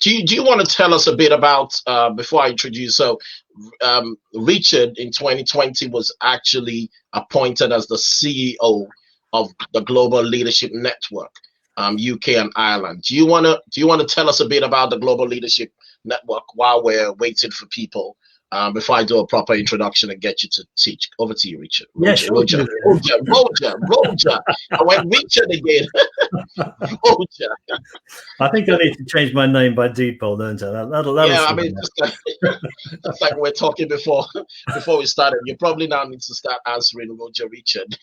do you want to tell us a bit about before I introduce? So, Richard in 2020 was actually appointed as the CEO of the Global Leadership Network, UK and Ireland. Do you want to tell us a bit about the Global Leadership Network while we're waiting for people? Before I do a proper introduction and get you to teach. Over to you, Richard. Yeah, sure. Roger. I went Richard again. Roger. I think I need to change my name by default, don't I? Yeah, I mean, just like we're talking before we started. You probably now need to start answering Roger Richard.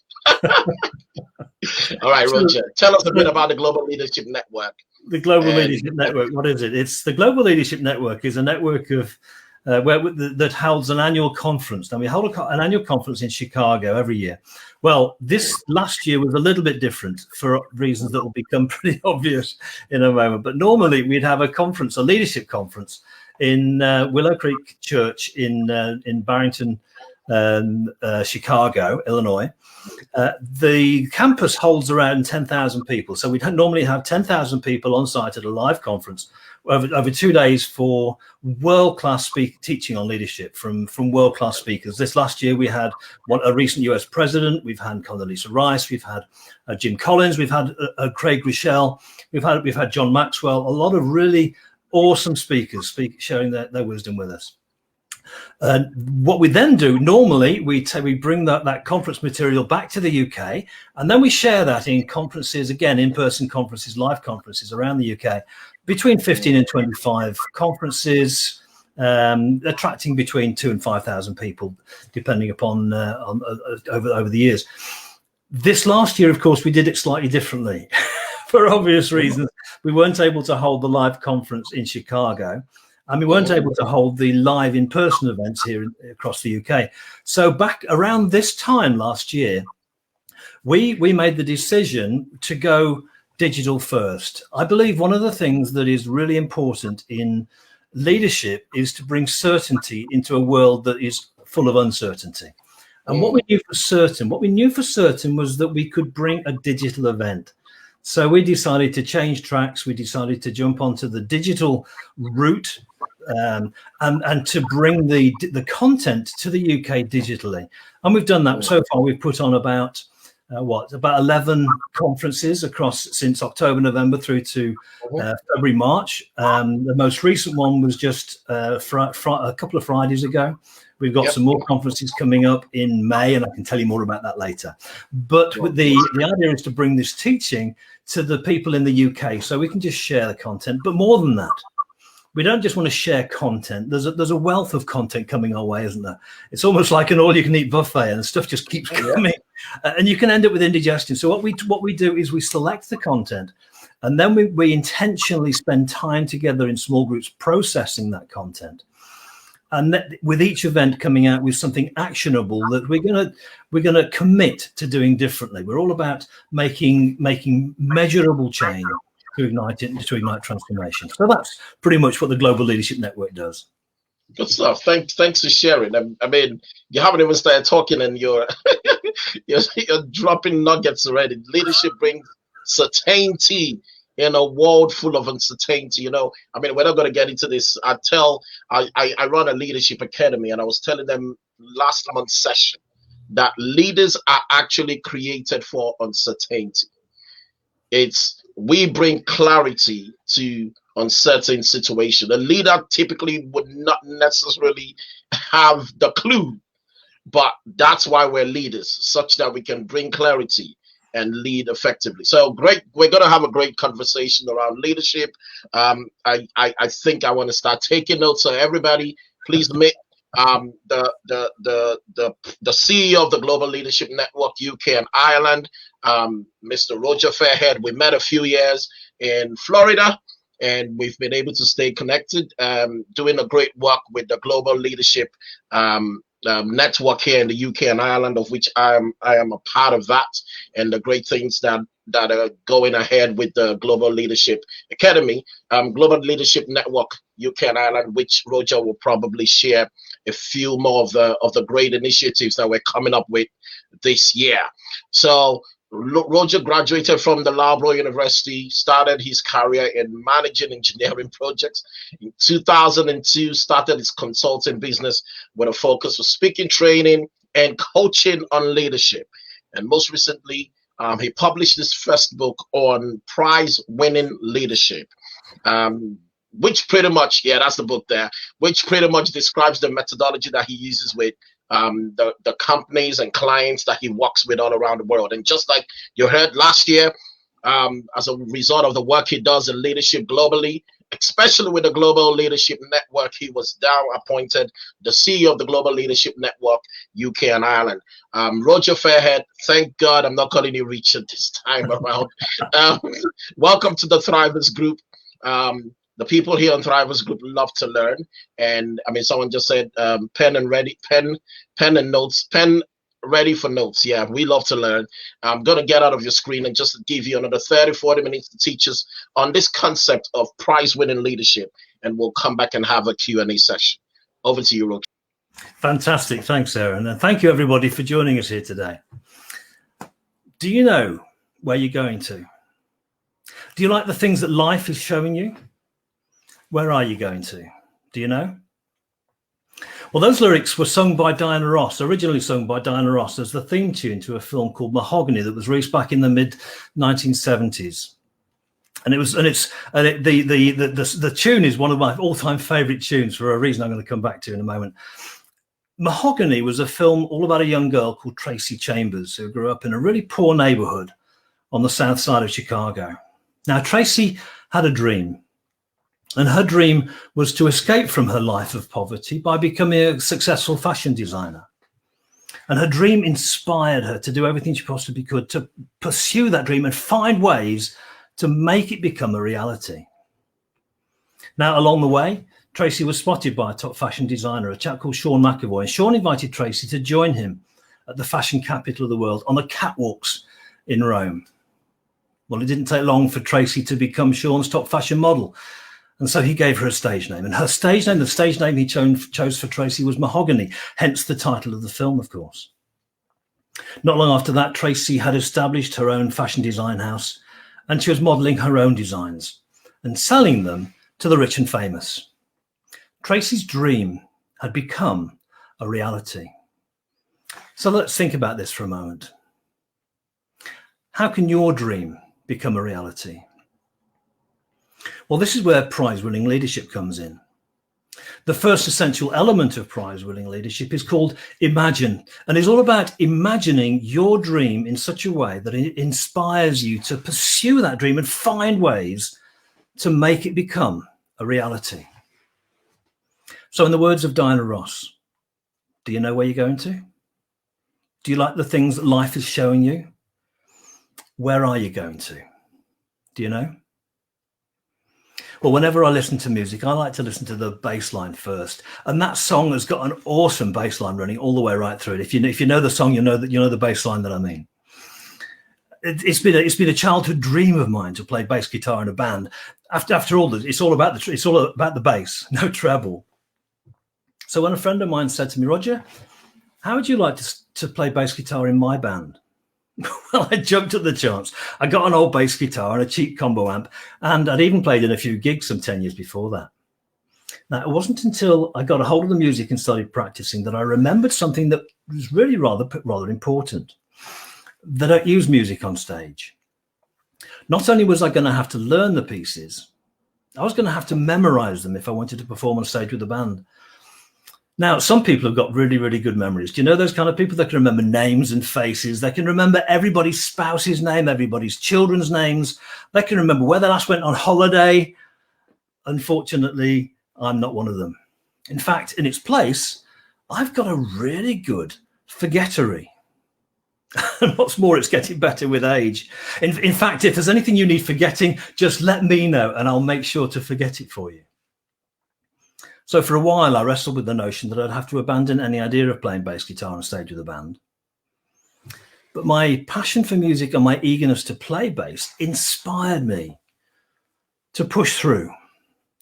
All right, Roger. Tell us a bit about the Global Leadership Network. The Global Leadership Network. What is it? It's the Global Leadership Network is a network of that holds an annual conference. Now we hold an annual conference in Chicago every year. Well, this last year was a little bit different for reasons that will become pretty obvious in a moment. But normally we'd have a conference, a leadership conference, in Willow Creek Church in Barrington, Chicago, Illinois. The campus holds around 10,000 people. So we'd normally have 10,000 people on site at a live conference over 2 days for world-class teaching on leadership from world-class speakers. This last year we had a recent US president, we've had Condoleezza Rice, we've had Jim Collins, we've had Craig Rochelle, we've had John Maxwell, a lot of really awesome speakers sharing their wisdom with us. What we then do normally, we bring that conference material back to the UK, and then we share that in conferences, again, in-person conferences, live conferences around the UK, between 15 and 25 conferences, attracting between 2,000 and 5,000 people, depending upon over the years. This last year, of course, we did it slightly differently. For obvious reasons, we weren't able to hold the live conference in Chicago. And we weren't able to hold the live in-person events here across the UK. So back around this time last year, we made the decision to go digital first. I believe one of the things that is really important in leadership is to bring certainty into a world that is full of uncertainty. And what we knew for certain was that we could bring a digital event. So we decided to change tracks. We decided to jump onto the digital route and to bring the content to the UK digitally. And we've done that so far. We've put on about 11 conferences since October, November through to February, March. The most recent one was just a couple of Fridays ago. We've got some more conferences coming up in May, and I can tell you more about that later. But the idea is to bring this teaching to the people in the UK so we can just share the content. But more than that, we don't just want to share content. There's a wealth of content coming our way, isn't there? It's almost like an all-you-can-eat buffet, and the stuff just keeps coming, and you can end up with indigestion. So what we do is we select the content, and then we intentionally spend time together in small groups processing that content, and with each event coming out with something actionable that we're gonna commit to doing differently. We're all about making measurable change to ignite transformation. So that's pretty much what the Global Leadership Network does. Good stuff. Thanks for sharing. I mean, you haven't even started talking, and you're dropping nuggets already. Leadership brings certainty in a world full of uncertainty. I mean, we're not going to get into this. I run a leadership academy, and I was telling them last month's session that leaders are actually created for uncertainty. We bring clarity to uncertain situation. A leader typically would not necessarily have the clue, but that's why we're leaders, such that we can bring clarity and lead effectively. So great. We're going to have a great conversation around leadership. I think I want to start taking notes. So everybody, please meet the CEO of the Global Leadership Network, UK and Ireland, Mr. Roger Fairhead. We met a few years in Florida, and we've been able to stay connected, doing a great work with the Global Leadership network here in the UK and Ireland, of which I am a part of that, and the great things that are going ahead with the Global Leadership Academy, Global Leadership Network, UK and Ireland, which Roger will probably share a few more of the great initiatives that we're coming up with this year. So Roger graduated from the Loughborough University, started his career in managing engineering projects. In 2002, started his consulting business with a focus on speaking training and coaching on leadership. And most recently, he published his first book on prize-winning leadership. Which pretty much, yeah, that's the book there, which pretty much describes the methodology that he uses with the companies and clients that he works with all around the world. And just like you heard last year, as a result of the work he does in leadership globally, especially with the Global Leadership Network, he was now appointed the CEO of the Global Leadership Network, UK and Ireland. Roger Fairhead, thank God I'm not calling you Richard this time around. Welcome to the Thrivers Group. The people here on Thrivers Group love to learn, and I mean, someone just said pen and notes, pen ready for notes. Yeah, we love to learn. I'm gonna get out of your screen and just give you another 30-40 minutes to teach us on this concept of prize-winning leadership, and we'll come back and have a Q&A session. Over to you, Roger. Fantastic, thanks, Aaron, and thank you everybody for joining us here today. Do you know where you're going to? Do you like the things that life is showing you? Where are you going to? Do you know? Well, those lyrics were sung by Diana Ross, originally sung by Diana Ross as the theme tune to a film called Mahogany that was released back in the mid 1970s. And the tune is one of my all-time favorite tunes for a reason I'm going to come back to in a moment. Mahogany was a film all about a young girl called Tracy Chambers who grew up in a really poor neighborhood on the south side of Chicago. Now, Tracy had a dream. And her dream was to escape from her life of poverty by becoming a successful fashion designer. And her dream inspired her to do everything she possibly could to pursue that dream and find ways to make it become a reality. Now, along the way, Tracy was spotted by a top fashion designer, a chap called Sean McAvoy. And Sean invited Tracy to join him at the fashion capital of the world on the catwalks in Rome. Well, it didn't take long for Tracy to become Sean's top fashion model. And so he gave her a stage name. And her stage name, the stage name he chose for Tracy was Mahogany, hence the title of the film, of course. Not long after that, Tracy had established her own fashion design house, and she was modeling her own designs and selling them to the rich and famous. Tracy's dream had become a reality. So let's think about this for a moment. How can your dream become a reality? Well, this is where prize-winning leadership comes in. The first essential element of prize-winning leadership is called imagine, and is all about imagining your dream in such a way that it inspires you to pursue that dream and find ways to make it become a reality. So in the words of Diana Ross, do you know where you're going to? Do you like the things that life is showing you? Where are you going to? Do you know? Well, whenever I listen to music, I like to listen to the bass line first. And that song has got an awesome bass line running all the way right through it. If you know the song, you know the bass line that I mean. It's been a childhood dream of mine to play bass guitar in a band. After all, it's all about the bass, no treble. So when a friend of mine said to me, Roger, how would you like to play bass guitar in my band? Well, I jumped at the chance. I got an old bass guitar and a cheap combo amp, and I'd even played in a few gigs some 10 years before that. Now, it wasn't until I got a hold of the music and started practicing that I remembered something that was really rather important, that I use music on stage. Not only was I going to have to learn the pieces, I was going to have to memorize them if I wanted to perform on stage with the band. Now, some people have got really, really good memories. Do you know those kind of people that can remember names and faces? They can remember everybody's spouse's name, everybody's children's names. They can remember where they last went on holiday. Unfortunately, I'm not one of them. In fact, in its place, I've got a really good forgettery. And what's more, it's getting better with age. In fact, if there's anything you need forgetting, just let me know and I'll make sure to forget it for you. So for a while, I wrestled with the notion that I'd have to abandon any idea of playing bass guitar on stage with a band. But my passion for music and my eagerness to play bass inspired me to push through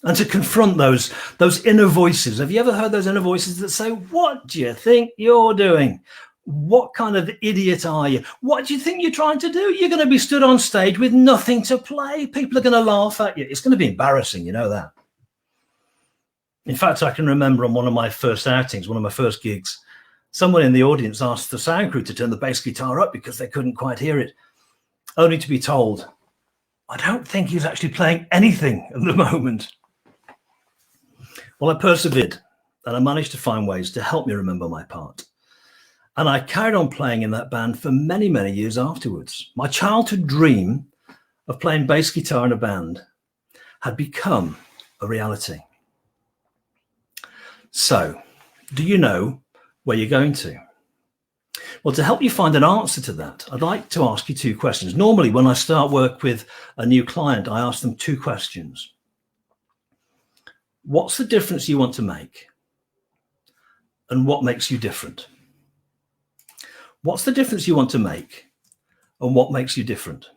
and to confront those inner voices. Have you ever heard those inner voices that say, what do you think you're doing? What kind of idiot are you? What do you think you're trying to do? You're going to be stood on stage with nothing to play. People are going to laugh at you. It's going to be embarrassing, you know that. In fact, I can remember on one of my first outings, one of my first gigs, someone in the audience asked the sound crew to turn the bass guitar up because they couldn't quite hear it, only to be told, I don't think he's actually playing anything at the moment. Well, I persevered, and I managed to find ways to help me remember my part. And I carried on playing in that band for many, many years afterwards. My childhood dream of playing bass guitar in a band had become a reality. So, do you know where you're going to? Well, to help you find an answer to that, I'd like to ask you two questions. Normally, when I start work with a new client, I ask them two questions. What's the difference you want to make? And what makes you different? What's the difference you want to make? And what makes you different?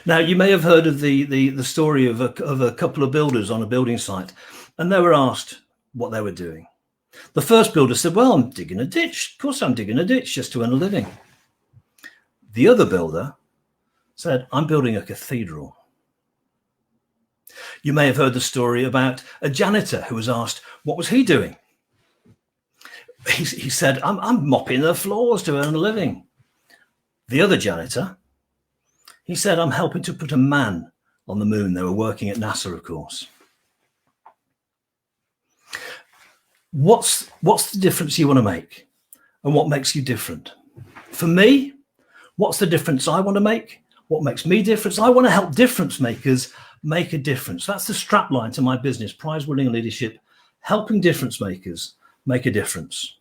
Now, you may have heard of the story of a couple of builders on a building site, and they were asked what they were doing. The first builder said, well, I'm digging a ditch. Of course, I'm digging a ditch just to earn a living. The other builder said, I'm building a cathedral. You may have heard the story about a janitor who was asked, what was he doing? He said, I'm mopping the floors to earn a living. The other janitor, he said, I'm helping to put a man on the moon. They were working at NASA, of course. What's the difference you want to make? And what makes you different? For me, what's the difference I want to make? What makes me different? I want to help difference makers make a difference. That's the strapline to my business, prize-winning leadership, helping difference makers make a difference.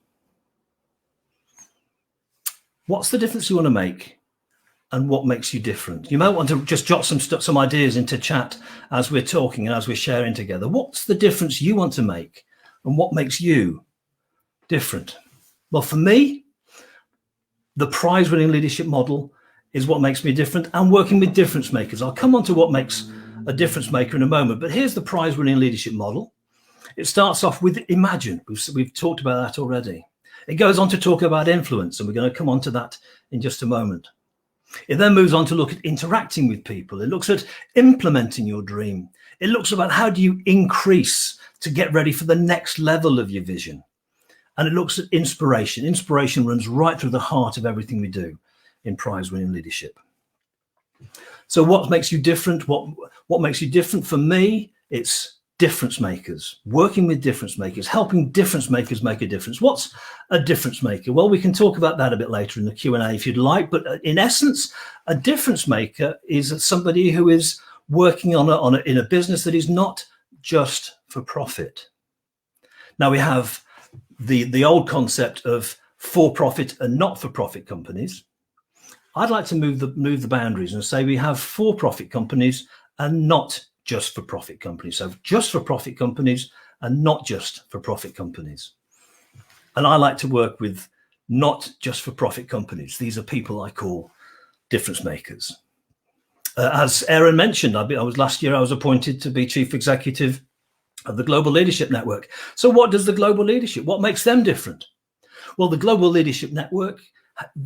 What's the difference you want to make? And what makes you different? You might want to just jot some ideas into chat as we're talking and as we're sharing together. What's the difference you want to make? And what makes you different? Well, for me, the prize-winning leadership model is what makes me different, and working with difference makers. I'll come on to what makes a difference maker in a moment, but here's the prize-winning leadership model. It starts off with imagine. We've talked about that already. It goes on to talk about influence, and we're going to come on to that in just a moment. It then moves on to look at interacting with people. It looks at implementing your dream. It looks about how do you increase to get ready for the next level of your vision. And it looks at inspiration. Inspiration runs right through the heart of everything we do in prize-winning leadership. So what makes you different? What makes you different? For me, it's difference makers, working with difference makers, helping difference makers make a difference. What's a difference maker? Well, we can talk about that a bit later in the Q&A if you'd like, but in essence, a difference maker is somebody who is working in a business that is not just for profit. Now we have the old concept of for-profit and not-for-profit companies. I'd like to move the boundaries and say we have for-profit companies and not just for-profit companies. So just for-profit companies and not just for-profit companies. And I like to work with not just for-profit companies. These are people I call difference makers. As Aaron mentioned, last year I was appointed to be chief executive of the Global Leadership Network. So what does the Global Leadership, what makes them different? Well, the Global Leadership Network,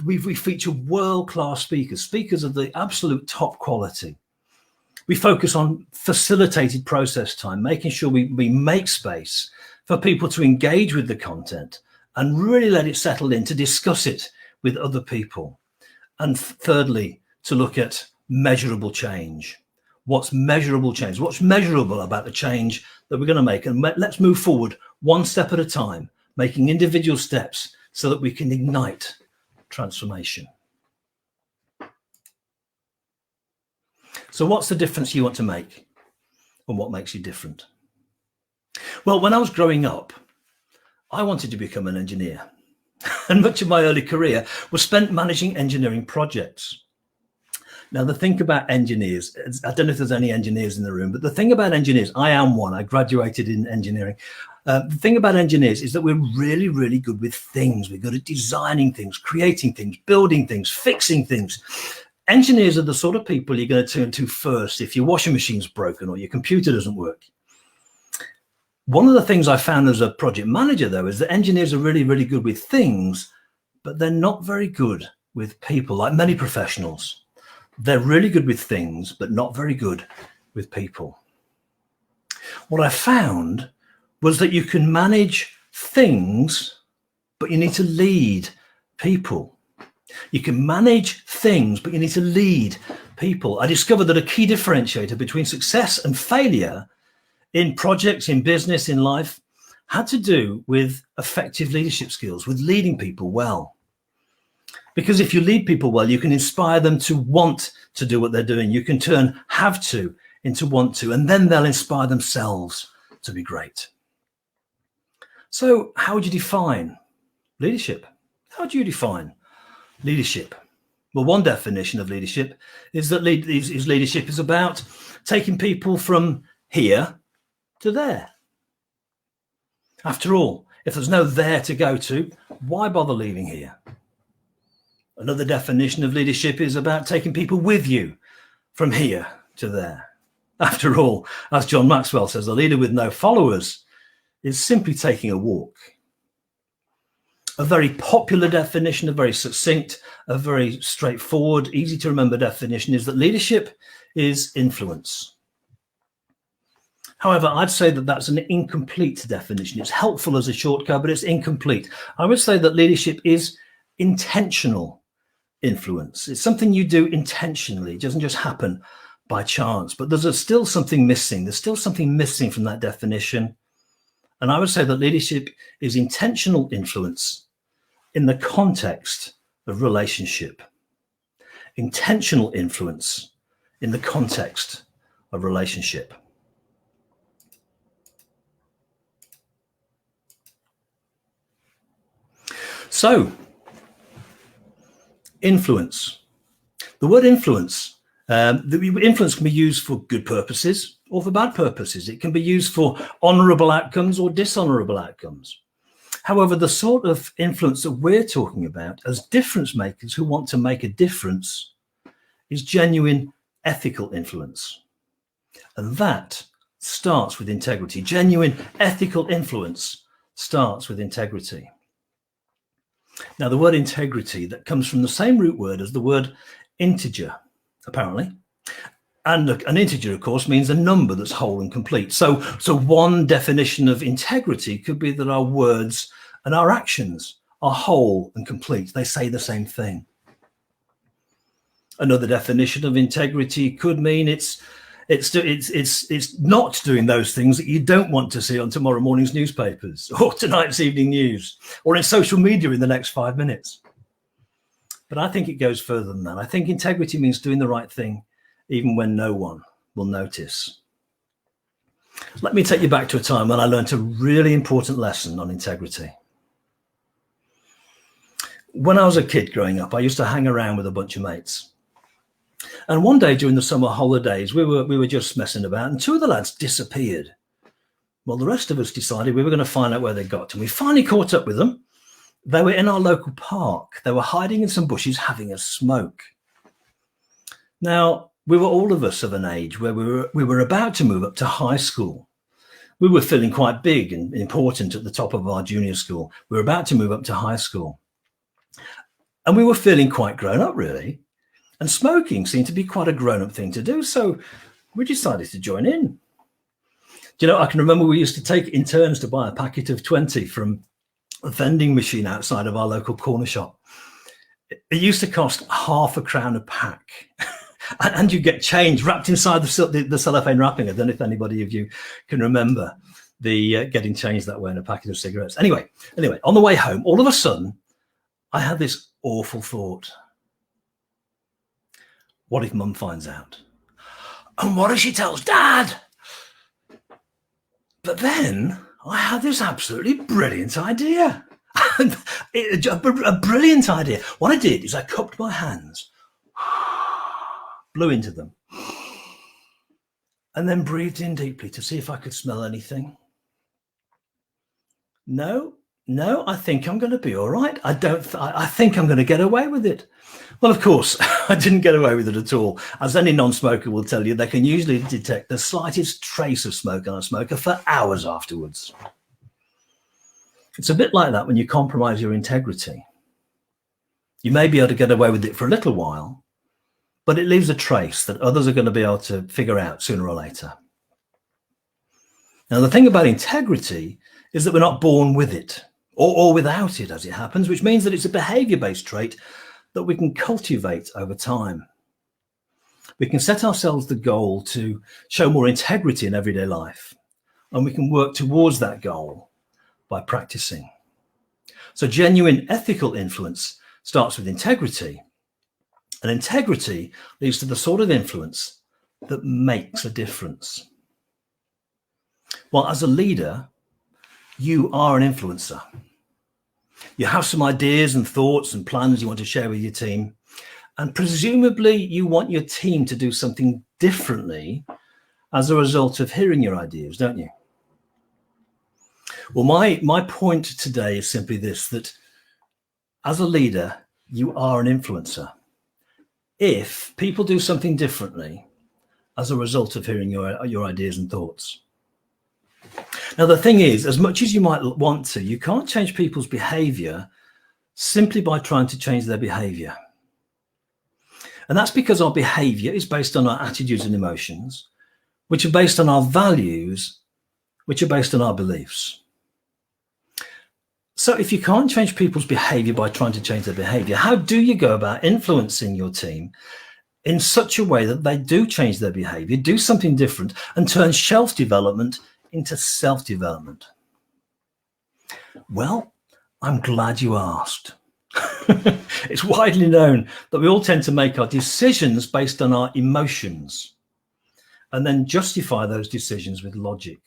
we feature world-class speakers of the absolute top quality. We focus on facilitated process time, making sure we make space for people to engage with the content and really let it settle in, to discuss it with other people. And thirdly, to look at measurable change. What's measurable change? What's measurable about the change that we're going to make? And let's move forward one step at a time, making individual steps so that we can ignite transformation. So what's the difference you want to make, and what makes you different? Well, when I was growing up, I wanted to become an engineer. And much of my early career was spent managing engineering projects. Now, the thing about engineers, I don't know if there's any engineers in the room, but the thing about engineers, I am one, I graduated in engineering. The thing about engineers is that we're really, really good with things. We're good at designing things, creating things, building things, fixing things. Engineers are the sort of people you're going to turn to first if your washing machine's broken or your computer doesn't work. One of the things I found as a project manager, though, is that engineers are really, really good with things, but they're not very good with people, like many professionals. They're really good with things, but not very good with people. What I found was that you can manage things, but you need to lead people. You can manage things, but you need to lead people. I discovered that a key differentiator between success and failure in projects, in business, in life, had to do with effective leadership skills, with leading people well. Because if you lead people well, you can inspire them to want to do what they're doing. You can turn have to into want to, and then they'll inspire themselves to be great. So how would you define leadership? How do you define leadership? Well, one definition of leadership is that leadership is about taking people from here to there. After all, if there's no there to go to, why bother leaving here? Another definition of leadership is about taking people with you from here to there. After all, as John Maxwell says, a leader with no followers is simply taking a walk. A very popular definition, a very succinct, a very straightforward, easy to remember definition is that leadership is influence. However, I'd say that that's an incomplete definition. It's helpful as a shortcut, but it's incomplete. I would say that leadership is intentional influence. It's something you do intentionally. It doesn't just happen by chance, but there's still something missing. There's still something missing from that definition. And I would say that leadership is intentional influence in the context of relationship. Intentional influence in the context of relationship. So, influence. The word influence, influence can be used for good purposes or for bad purposes. It can be used for honorable outcomes or dishonorable outcomes. However, the sort of influence that we're talking about as difference makers who want to make a difference is genuine ethical influence. And that starts with integrity. Genuine ethical influence starts with integrity. Now, the word integrity, that comes from the same root word as the word integer, apparently. And an integer, of course, means a number that's whole and complete. So one definition of integrity could be that our words and our actions are whole and complete. They say the same thing. Another definition of integrity could mean it's not doing those things that you don't want to see on tomorrow morning's newspapers or tonight's evening news or in social media in the next 5 minutes. But I think it goes further than that. I think integrity means doing the right thing even when no one will notice. Let me take you back to a time when I learned a really important lesson on integrity. When I was a kid growing up, I used to hang around with a bunch of mates. And one day during the summer holidays, we were just messing about and two of the lads disappeared. Well, the rest of us decided we were going to find out where they got to. We finally caught up with them. They were in our local park. They were hiding in some bushes having a smoke. Now, we were all of us of an age where we were about to move up to high school. We were feeling quite big and important at the top of our junior school. We were about to move up to high school. And we were feeling quite grown up, really. And smoking seemed to be quite a grown-up thing to do. So we decided to join in. Do you know, I can remember we used to take it in turns to buy a packet of 20 from a vending machine outside of our local corner shop. It used to cost £0.50 a pack. And you get change wrapped inside the cellophane wrapping. I don't know if anybody of you can remember the getting change that way in a packet of cigarettes. Anyway, on the way home, all of a sudden, I had this awful thought. What if Mum finds out? And what if she tells Dad? But then I had this absolutely brilliant idea. A brilliant idea. What I did is I cupped my hands, blew into them, and then breathed in deeply to see if I could smell anything. No, no, I think I'm going to be all right. I think I'm going to get away with it. Well, of course, I didn't get away with it at all. As any non-smoker will tell you, they can usually detect the slightest trace of smoke on a smoker for hours afterwards. It's a bit like that when you compromise your integrity. You may be able to get away with it for a little while, but it leaves a trace that others are going to be able to figure out sooner or later. Now, the thing about integrity is that we're not born with it or without it, as it happens, which means that it's a behavior-based trait that we can cultivate over time. We can set ourselves the goal to show more integrity in everyday life, and we can work towards that goal by practicing. So genuine ethical influence starts with integrity, and integrity leads to the sort of influence that makes a difference. Well, as a leader, you are an influencer. You have some ideas and thoughts and plans you want to share with your team, and presumably you want your team to do something differently as a result of hearing your ideas, don't you? Well, my point today is simply this, that as a leader, you are an influencer. If people do something differently as a result of hearing your ideas and thoughts. Now, the thing is, as much as you might want to, you can't change people's behavior simply by trying to change their behavior. And that's because our behavior is based on our attitudes and emotions, which are based on our values, which are based on our beliefs. So if you can't change people's behavior by trying to change their behavior, how do you go about influencing your team in such a way that they do change their behavior, do something different, and turn shelf development into self-development? Well, I'm glad you asked. It's widely known that we all tend to make our decisions based on our emotions and then justify those decisions with logic.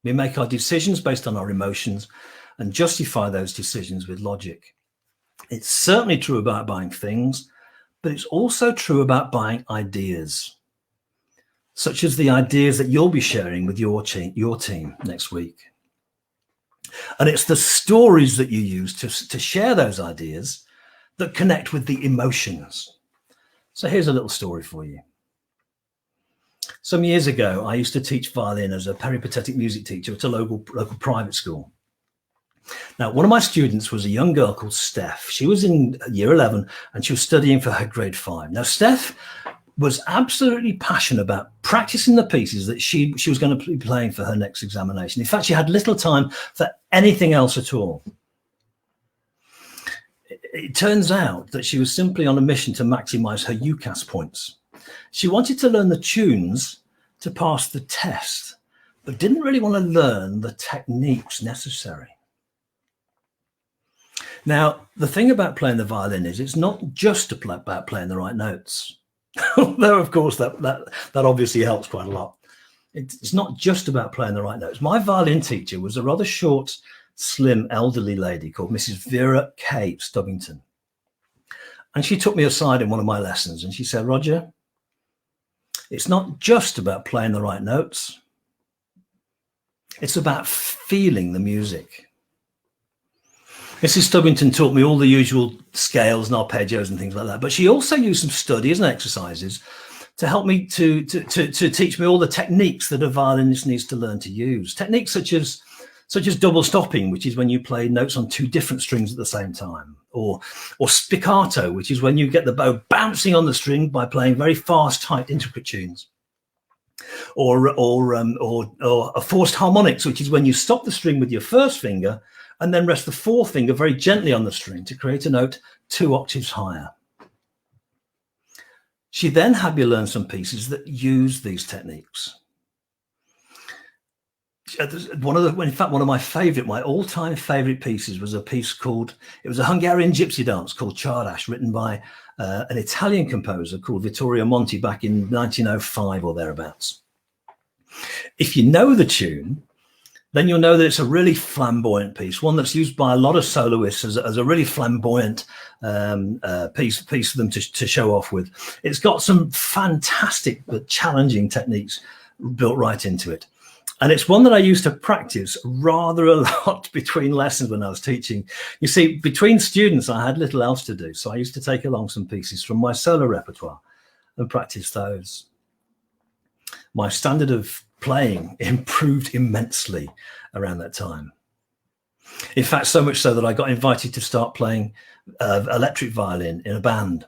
We make our decisions based on our emotions and justify those decisions with logic. It's certainly true about buying things, but it's also true about buying ideas, such as the ideas that you'll be sharing with your team next week. And it's the stories that you use to share those ideas that connect with the emotions. So here's a little story for you. Some years ago, I used to teach violin as a peripatetic music teacher at a local private school. Now, one of my students was a young girl called Steph. She was in year 11 and she was studying for her grade 5. Now, Steph was absolutely passionate about practicing the pieces that she was going to be playing for her next examination. In fact, she had little time for anything else at all. It turns out that she was simply on a mission to maximize her UCAS points. She wanted to learn the tunes to pass the test, but didn't really want to learn the techniques necessary. Now, the thing about playing the violin is it's not just about playing the right notes. Although, of course, that obviously helps quite a lot. It's not just about playing the right notes. My violin teacher was a rather short, slim, elderly lady called Mrs. Vera K. Stubbington. And she took me aside in one of my lessons and she said, Roger, it's not just about playing the right notes. It's about feeling the music. Mrs. Stubbington taught me all the usual scales and arpeggios and things like that, but she also used some studies and exercises to help me to teach me all the techniques that a violinist needs to learn to use. Techniques such as double stopping, which is when you play notes on two different strings at the same time, or spiccato, which is when you get the bow bouncing on the string by playing very fast, tight, intricate tunes, or a forced harmonics, which is when you stop the string with your first finger and then rest the fourth finger very gently on the string to create a note 2 octaves higher. She then had me learn some pieces that use these techniques. One of my all-time favorite pieces was a piece it was a Hungarian gypsy dance called Csárdás, written by an Italian composer called Vittorio Monti back in 1905 or thereabouts. If you know the tune, then you'll know that it's a really flamboyant piece, one that's used by a lot of soloists as a really flamboyant piece for them to show off with. It's got some fantastic but challenging techniques built right into it. And it's one that I used to practice rather a lot between lessons when I was teaching. You see, between students, I had little else to do. So I used to take along some pieces from my solo repertoire and practice those. My standard of playing improved immensely around that time. In fact, so much so that I got invited to start playing electric violin in a band.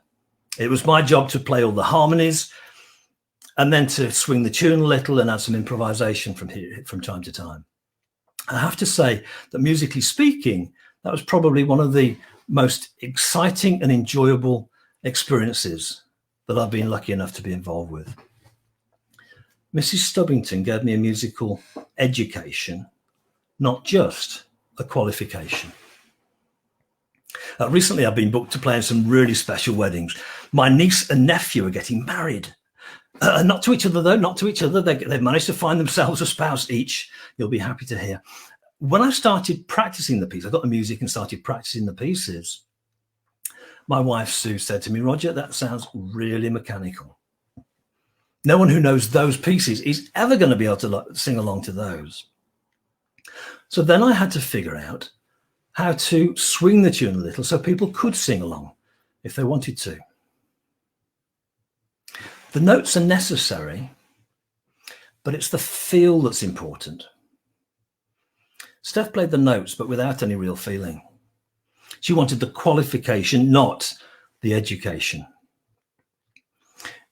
It was my job to play all the harmonies and then to swing the tune a little and add some improvisation from time to time. I have to say that musically speaking, that was probably one of the most exciting and enjoyable experiences that I've been lucky enough to be involved with. Mrs. Stubbington gave me a musical education, not just a qualification. Recently, I've been booked to play in some really special weddings. My niece and nephew are getting married. Not to each other, though, not to each other. They've managed to find themselves a spouse each. You'll be happy to hear. When I started practicing the piece, I got the music and started practicing the pieces. My wife, Sue, said to me, Roger, that sounds really mechanical. No one who knows those pieces is ever going to be able to sing along to those. So then I had to figure out how to swing the tune a little so people could sing along if they wanted to. The notes are necessary, but it's the feel that's important. Steph played the notes, but without any real feeling. She wanted the qualification, not the education.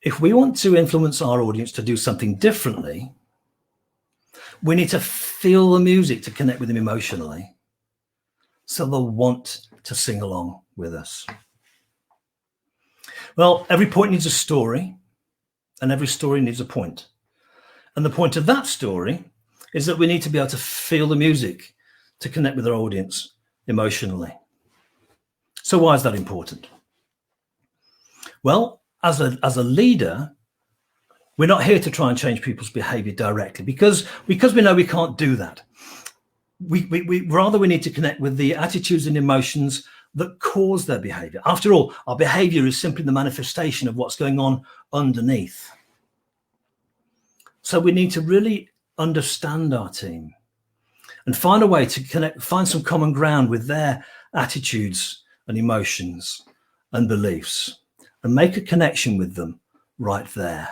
If we want to influence our audience to do something differently, we need to feel the music to connect with them emotionally, so they'll want to sing along with us. Well, every point needs a story, and every story needs a point. And the point of that story is that we need to be able to feel the music to connect with our audience emotionally. So why is that important? Well, as a leader, we're not here to try and change people's behavior directly because we know we can't do that. We need to connect with the attitudes and emotions that cause their behavior. After all, our behavior is simply the manifestation of what's going on underneath. So we need to really understand our team and find a way to connect, find some common ground with their attitudes and emotions and beliefs and make a connection with them right there.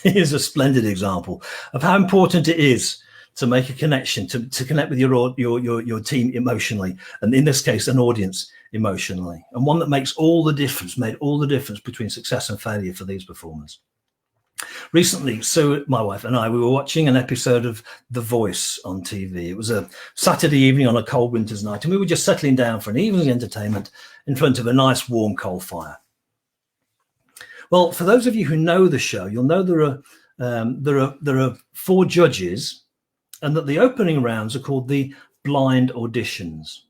Here's a splendid example of how important it is to make a connection, to connect with your team emotionally, and in this case, an audience emotionally, and one that made all the difference between success and failure for these performers. Recently, Sue, my wife, and I, we were watching an episode of The Voice on TV. It was a Saturday evening on a cold winter's night, and we were just settling down for an evening's entertainment in front of a nice warm coal fire. Well, for those of you who know the show, you'll know there are 4 judges, and that the opening rounds are called the blind auditions.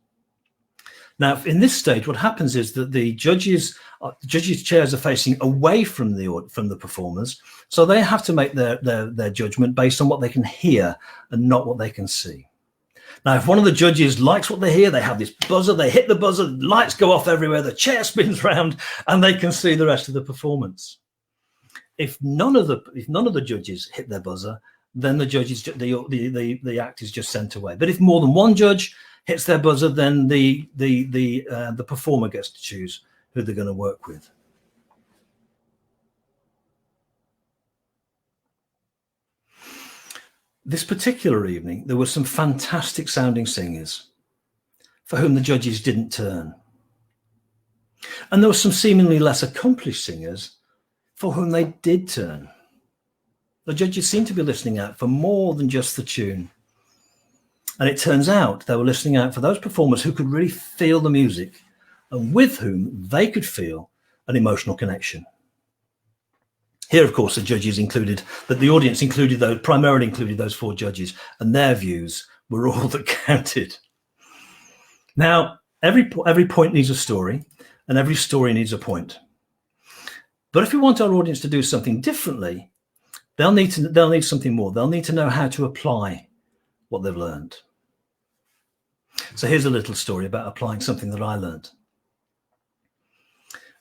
Now, in this stage, what happens is that the judges' chairs are facing away from the performers, so they have to make their judgment based on what they can hear and not what they can see. Now, if one of the judges likes what they hear, they have this buzzer, they hit the buzzer, lights go off everywhere, the chair spins round, and they can see the rest of the performance. If none of the judges hit their buzzer, then the act is just sent away. But if more than one judge hits their buzzer, then the performer gets to choose who they're going to work with. This particular evening, there were some fantastic sounding singers for whom the judges didn't turn. And there were some seemingly less accomplished singers for whom they did turn. The judges seemed to be listening out for more than just the tune. And it turns out they were listening out for those performers who could really feel the music and with whom they could feel an emotional connection. Here, of course, the audience primarily included those 4 judges, and their views were all that counted. Now, every point needs a story, and every story needs a point. But if we want our audience to do something differently, they'll need something more. They'll need to know how to apply what they've learned. So here's a little story about applying something that I learned.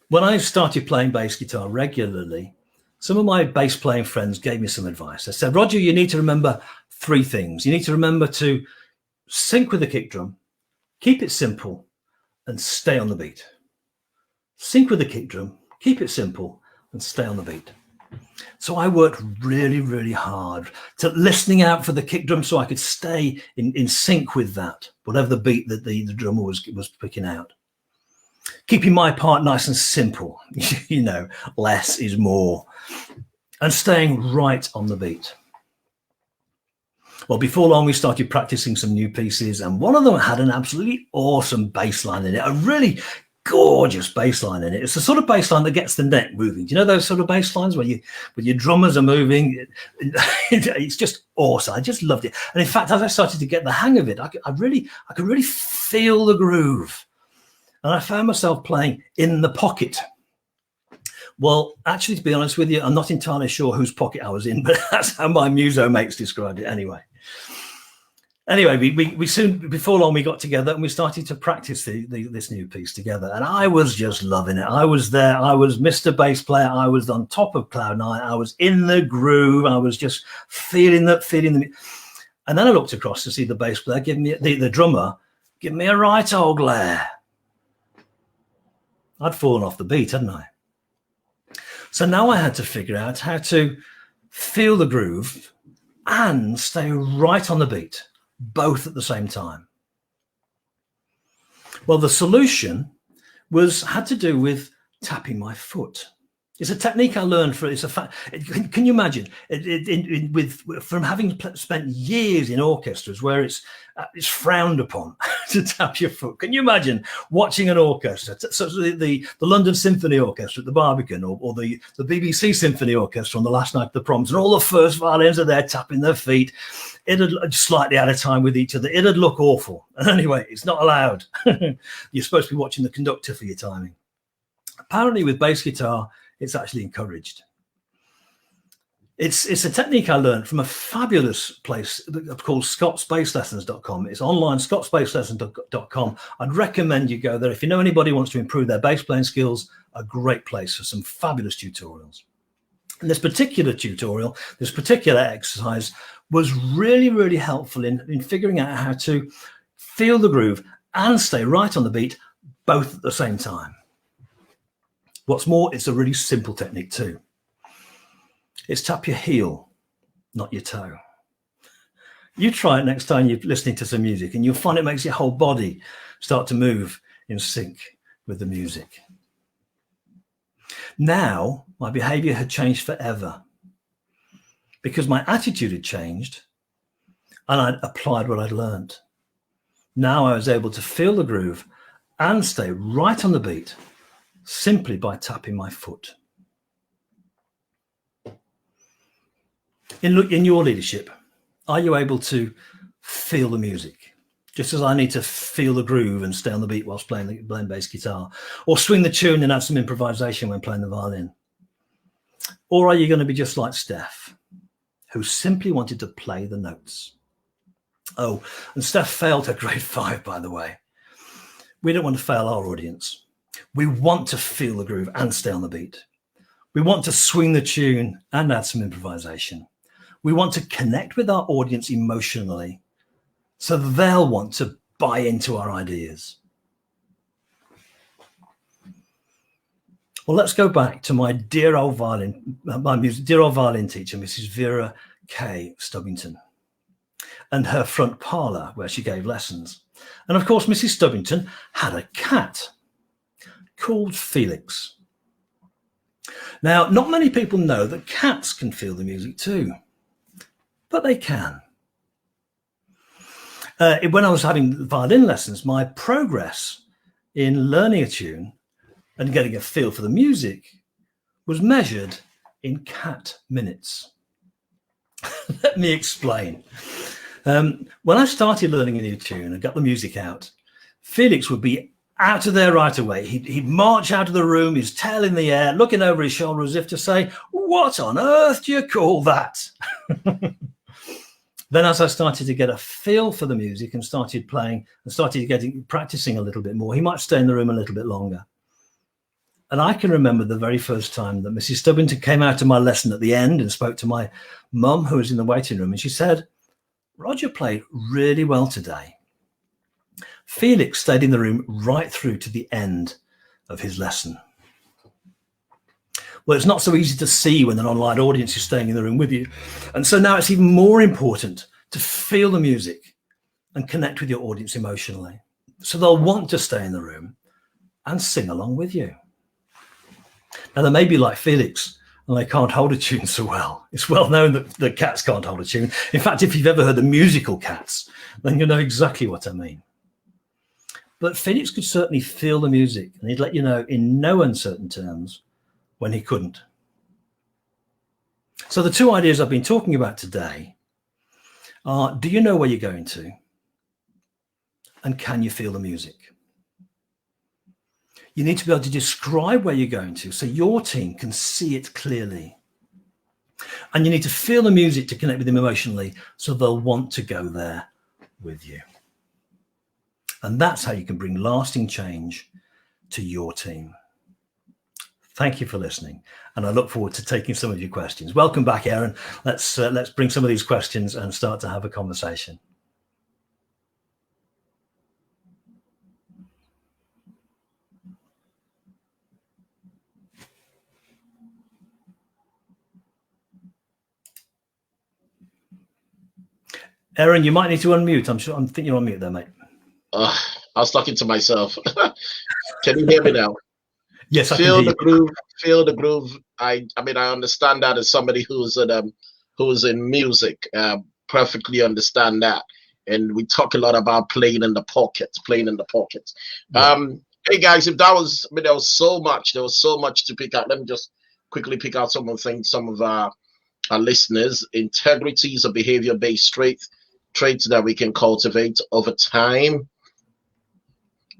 When I started playing bass guitar regularly, some of my bass playing friends gave me some advice. They said, Roger, you need to remember 3 things. You need to remember to sync with the kick drum, keep it simple, and stay on the beat. Sync with the kick drum, keep it simple, and stay on the beat. So I worked really, really hard to listening out for the kick drum so I could stay in sync with that, whatever the beat that the drummer was picking out. Keeping my part nice and simple, you know, less is more, and staying right on the beat. Well, before long, we started practicing some new pieces, and one of them had an absolutely awesome bass line in it, a really gorgeous bass line in it. It's the sort of bass line that gets the neck moving. Do you know those sort of bass lines where your drummers are moving? It's just awesome. I just loved it. And in fact, as I started to get the hang of it, I could really feel the groove. And I found myself playing in the pocket. Well, actually, to be honest with you, I'm not entirely sure whose pocket I was in, but that's how my muso mates described it anyway. Anyway, we soon, before long, we got together and we started to practice this new piece together. And I was just loving it. I was there. I was Mr. Bass Player. I was on top of cloud nine. I was in the groove. I was just feeling the. And then I looked across to see the bass player giving me the drummer give me a right old glare. I'd fallen off the beat, hadn't I? So now I had to figure out how to feel the groove and stay right on the beat, both at the same time. Well, the solution had to do with tapping my foot. It's a technique I learned can you imagine from having spent years in orchestras where it's frowned upon to tap your foot. Can you imagine watching an orchestra, such as the London Symphony Orchestra at the Barbican, or the BBC Symphony Orchestra on the last night of the proms, and all the first violins are there tapping their feet, it'd slightly out of time with each other. It'd look awful. And anyway, it's not allowed. You're supposed to be watching the conductor for your timing. Apparently, with bass guitar, it's actually encouraged. It's a technique I learned from a fabulous place called scotsbasslessons.com. It's online, scotsbasslessons.com. I'd recommend you go there. If you know anybody who wants to improve their bass playing skills, a great place for some fabulous tutorials. And this particular tutorial, this particular exercise was really, really helpful in figuring out how to feel the groove and stay right on the beat, both at the same time. What's more, it's a really simple technique too. It's tap your heel, not your toe. You try it next time you're listening to some music and you'll find it makes your whole body start to move in sync with the music. Now, my behavior had changed forever because my attitude had changed and I'd applied what I'd learned. Now I was able to feel the groove and stay right on the beat simply by tapping my foot. In your leadership, are you able to feel the music? Just as I need to feel the groove and stay on the beat whilst playing bass guitar, or swing the tune and add some improvisation when playing the violin? Or are you going to be just like Steph, who simply wanted to play the notes? Oh, and Steph failed her grade 5, by the way. We don't want to fail our audience. We want to feel the groove and stay on the beat. We want to swing the tune and add some improvisation. We want to connect with our audience emotionally so they'll want to buy into our ideas. Well, let's go back to my dear old violin teacher, Mrs. Vera K. Stubbington, and her front parlour where she gave lessons. And of course, Mrs. Stubbington had a cat called Felix. Now, not many people know that cats can feel the music too, but they can. When I was having violin lessons, my progress in learning a tune and getting a feel for the music was measured in cat minutes. Let me explain. When I started learning a new tune and got the music out, Felix would be out of there right away. He'd march out of the room, his tail in the air, looking over his shoulder as if to say, "What on earth do you call that?" Then as I started to get a feel for the music and started playing and started practicing a little bit more, he might stay in the room a little bit longer. And I can remember the very first time that Mrs. Stubbington came out of my lesson at the end and spoke to my mum, who was in the waiting room, and she said, "Roger played really well today." Felix stayed in the room right through to the end of his lesson. Well, it's not so easy to see when an online audience is staying in the room with you. And so now it's even more important to feel the music and connect with your audience emotionally. So they'll want to stay in the room and sing along with you. Now, they may be like Felix and they can't hold a tune so well. It's well known that the Cats can't hold a tune. In fact, if you've ever heard the musical Cats, then you know exactly what I mean. But Felix could certainly feel the music, and he'd let you know in no uncertain terms when he couldn't. So the two ideas I've been talking about today are, do you know where you're going to? And can you feel the music? You need to be able to describe where you're going to so your team can see it clearly. And you need to feel the music to connect with them emotionally so they'll want to go there with you. And that's how you can bring lasting change to your team. Thank you for listening, and I look forward to taking some of your questions. Welcome back, Aaron. Let's bring some of these questions and start to have a conversation. Aaron, you might need to unmute. I'm thinking you're on mute there, mate. I was talking to myself. Can you hear me now? Yes, I feel can the hear groove. Feel the groove. I mean, I understand that as somebody who's in music. Perfectly understand that. And we talk a lot about playing in the pocket. Yeah. Hey guys, if that was, I mean, there was so much to pick out. Let me just quickly pick out some of the things. Some of our listeners. Integrity is a behavior-based traits that we can cultivate over time.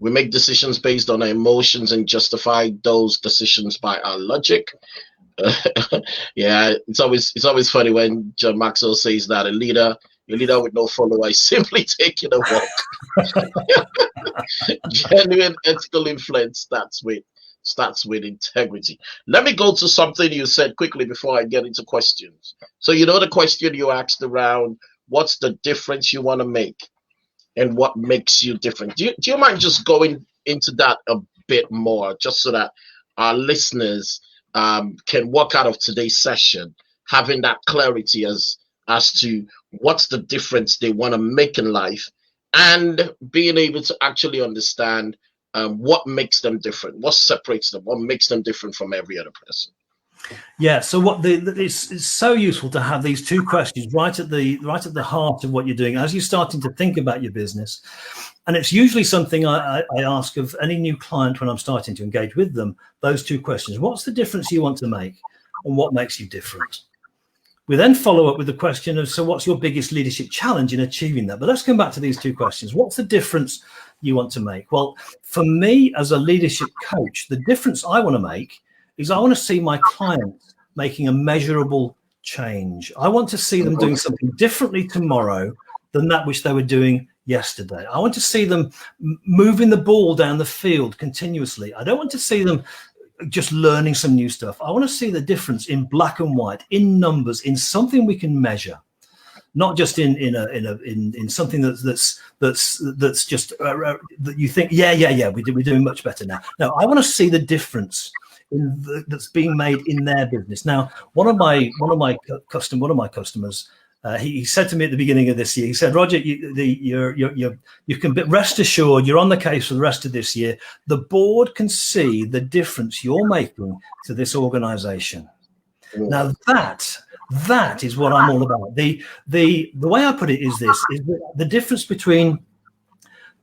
We make decisions based on our emotions and justify those decisions by our logic. Yeah, it's always funny when John Maxwell says that a leader with no follower is simply taking a walk. Genuine ethical influence starts with integrity. Let me go to something you said quickly before I get into questions. So you know the question you asked around what's the difference you want to make and what makes you different. Do you mind just going into that a bit more, just so that our listeners can walk out of today's session having that clarity as to what's the difference they want to make in life, and being able to actually understand what makes them different, what separates them, what makes them different from every other person. Yeah, so it's so useful to have these two questions right at the heart of what you're doing as you're starting to think about your business. And it's usually something I ask of any new client when I'm starting to engage with them, those two questions. What's the difference you want to make, and what makes you different? We then follow up with the question of, so what's your biggest leadership challenge in achieving that? But let's come back to these two questions. What's the difference you want to make? Well, for me as a leadership coach, the difference I want to make is I want to see my clients making a measurable change. I want to see them doing something differently tomorrow than that which they were doing yesterday. I want to see them moving the ball down the field continuously. I don't want to see them just learning some new stuff. I want to see the difference in black and white, in numbers, in something we can measure, not just in something that's just that you think, we're doing much better now. No, I want to see the difference that's being made in their business. Now, one of my customers, he said to me at the beginning of this year, he said, Roger, you can rest assured you're on the case for the rest of this year. The board can see the difference you're making to this organization. Now that is what I'm all about. The way I put it is this: is the difference between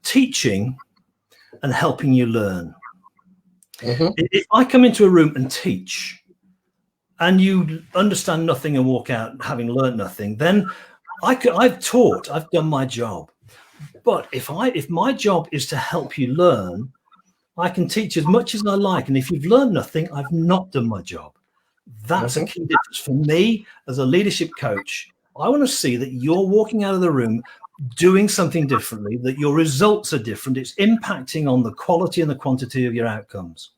teaching and helping you learn. If I come into a room and teach, and you understand nothing and walk out having learned nothing, then I've done my job. But if my job is to help you learn, I can teach as much as I like. And if you've learned nothing, I've not done my job. That's a key difference for me as a leadership coach. I want to see that you're walking out of the room doing something differently, that your results are different. It's impacting on the quality and the quantity of your outcomes.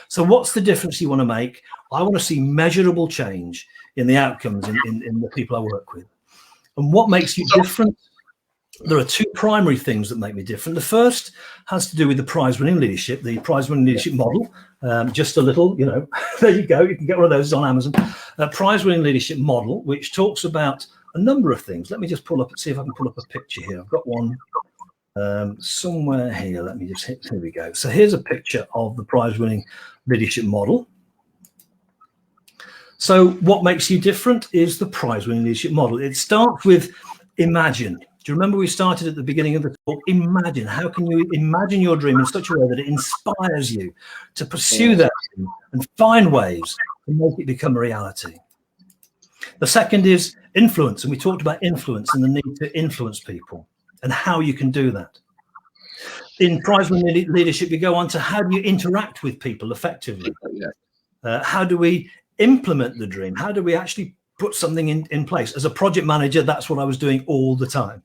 So what's the difference you want to make? I want to see measurable change in the outcomes in the people I work with. And what makes you different? There are two primary things that make me different. The first has to do with the prize-winning leadership, the prize-winning leadership model. Just a little, there you go. You can get one of those on Amazon. Prize-winning leadership model, which talks about a number of things. Let me just see if I can pull up a picture here. I've got one somewhere here. Let me just here we go. So here's a picture of the prize-winning leadership model. So what makes you different is the prize-winning leadership model. It starts with imagine. Do you remember we started at the beginning of the talk? Imagine. How can you imagine your dream in such a way that it inspires you to pursue that dream and find ways to make it become a reality? The second is influence. And we talked about influence and the need to influence people and how you can do that. In prize-winning leadership, you go on to how do you interact with people effectively? How do we implement the dream? How do we actually put something in place? As a project manager, that's what I was doing all the time.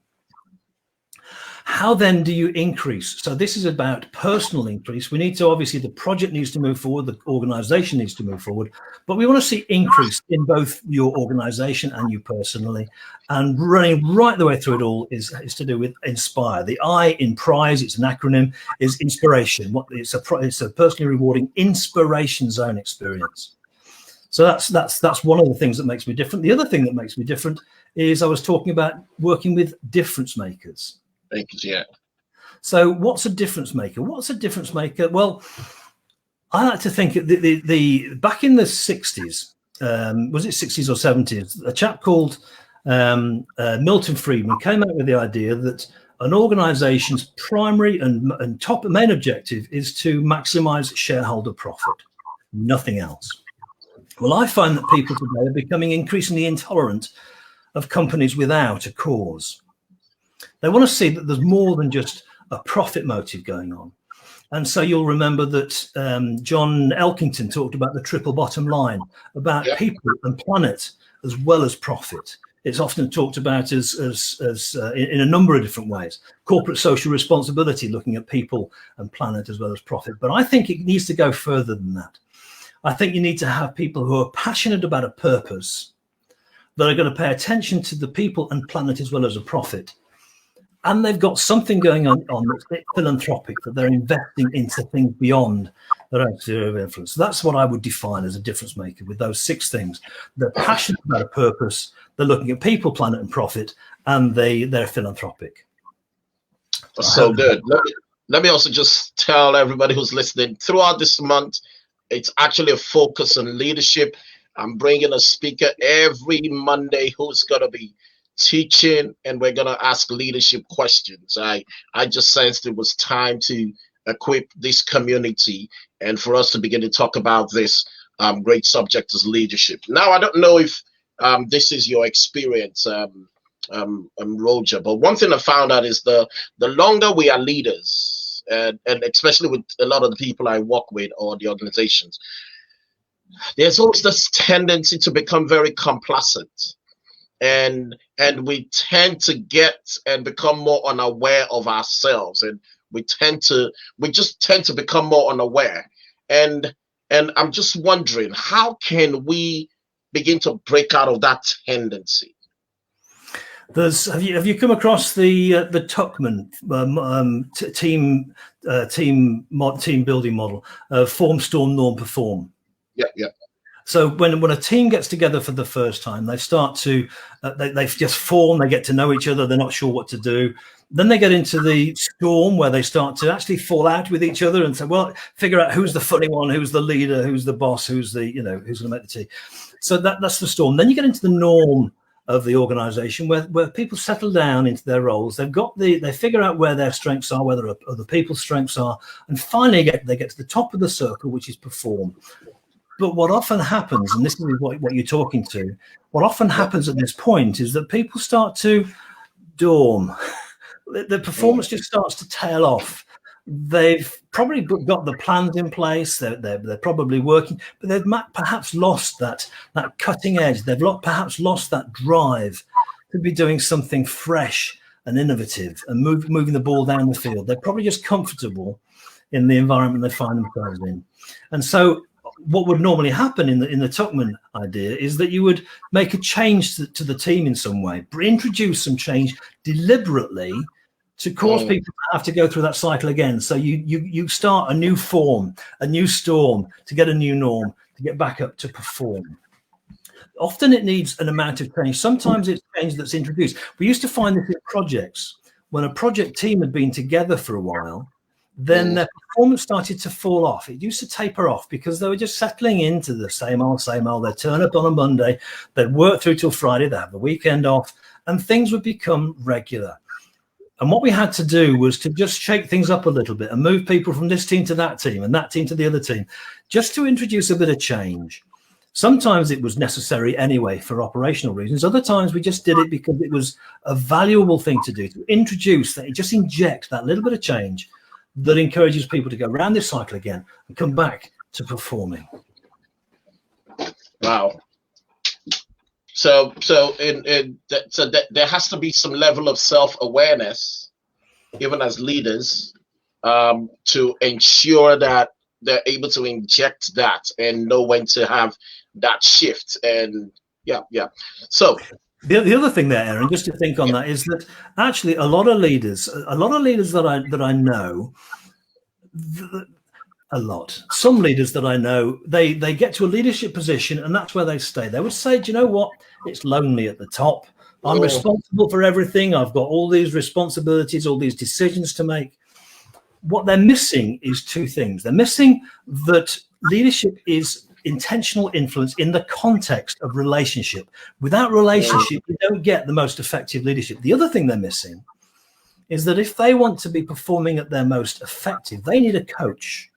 How then do you increase? So this is about personal increase. We need to, obviously, the project needs to move forward, the organization needs to move forward, but we want to see increase in both your organization and you personally. And running right the way through it all is to do with inspire. The I in prize, it's an acronym, is inspiration. It's a personally rewarding inspiration zone experience. So that's one of the things that makes me different. The other thing that makes me different is I was talking about working with difference makers. Yeah. So what's a difference maker? What's a difference maker? Well, I like to think the back in the 60s, was it 60s or 70s, a chap called Milton Friedman came out with the idea that an organization's primary and top main objective is to maximize shareholder profit, nothing else. Well, I find that people today are becoming increasingly intolerant of companies without a cause. They want to see that there's more than just a profit motive going on. And so you'll remember that John Elkington talked about the triple bottom line, about people and planet as well as profit. It's often talked about as in a number of different ways. Corporate social responsibility, looking at people and planet as well as profit. But I think it needs to go further than that. I think you need to have people who are passionate about a purpose, that are going to pay attention to the people and planet as well as a profit. And they've got something going on that's a bit philanthropic, that they're investing into things beyond their own sphere of influence. So that's what I would define as a difference maker with those 6 things. They're passionate about a purpose, they're looking at people, planet, and profit, and they're philanthropic. So good. Let me also just tell everybody who's listening, throughout this month, it's actually a focus on leadership. I'm bringing a speaker every Monday who's going to be teaching, and we're going to ask leadership questions. I just sensed it was time to equip this community and for us to begin to talk about this great subject as leadership. Now, I don't know if this is your experience, Roger, but one thing I found out is the longer we are leaders, and especially with a lot of the people I work with or the organizations, there's always this tendency to become very complacent. And we tend to get and become more unaware of ourselves, and we just tend to become more unaware. And I'm just wondering, how can we begin to break out of that tendency? Have you come across the Tuckman team building model of form, storm, norm, perform? Yeah. So when a team gets together for the first time, they start to they just form. They get to know each other. They're not sure what to do. Then they get into the storm, where they start to actually fall out with each other and say, well, figure out who's the funny one, who's the leader, who's the boss, who's going to make the team. So that's the storm. Then you get into the norm of the organization, where people settle down into their roles. They figure out where their strengths are, where other people's strengths are, and finally they get to the top of the circle, which is perform. But what often happens, and this is what you're talking to, what often happens at this point is that people start to dorm. The performance just starts to tail off. They've probably got the plans in place. They're probably working, but they've perhaps lost that cutting edge. They've perhaps lost that drive to be doing something fresh and innovative and moving the ball down the field. They're probably just comfortable in the environment they find themselves in. And so what would normally happen in the Tuckman idea is that you would make a change to the team in some way, introduce some change deliberately to cause people to have to go through that cycle again. So you start a new form, a new storm, to get a new norm, to get back up to perform. Often it needs an amount of change. Sometimes it's change that's introduced. We used to find this in projects. When a project team had been together for a while, then their performance started to fall off. It used to taper off because they were just settling into the same old. They'd turn up on a Monday, they'd work through till Friday, they'd have the weekend off, and things would become regular. And what we had to do was to just shake things up a little bit and move people from this team to that team and that team to the other team, just to introduce a bit of change. Sometimes it was necessary anyway for operational reasons. Other times we just did it because it was a valuable thing to do, to introduce that, just inject that little bit of change that encourages people to go around this cycle again and come back to performing. Wow. So there has to be some level of self-awareness, even as leaders, to ensure that they're able to inject that and know when to have that shift. And yeah. So the other thing there, Aaron, just to think on that, is that actually a lot of leaders that I know, some leaders that I know, they get to a leadership position and that's where they stay. They would say, do you know what? It's lonely at the top. I'm responsible for everything. I've got all these responsibilities, all these decisions to make. What they're missing is two things. They're missing that leadership is intentional influence in the context of relationship. Without relationship, you don't get the most effective leadership. The other thing they're missing is that if they want to be performing at their most effective, they need a coach.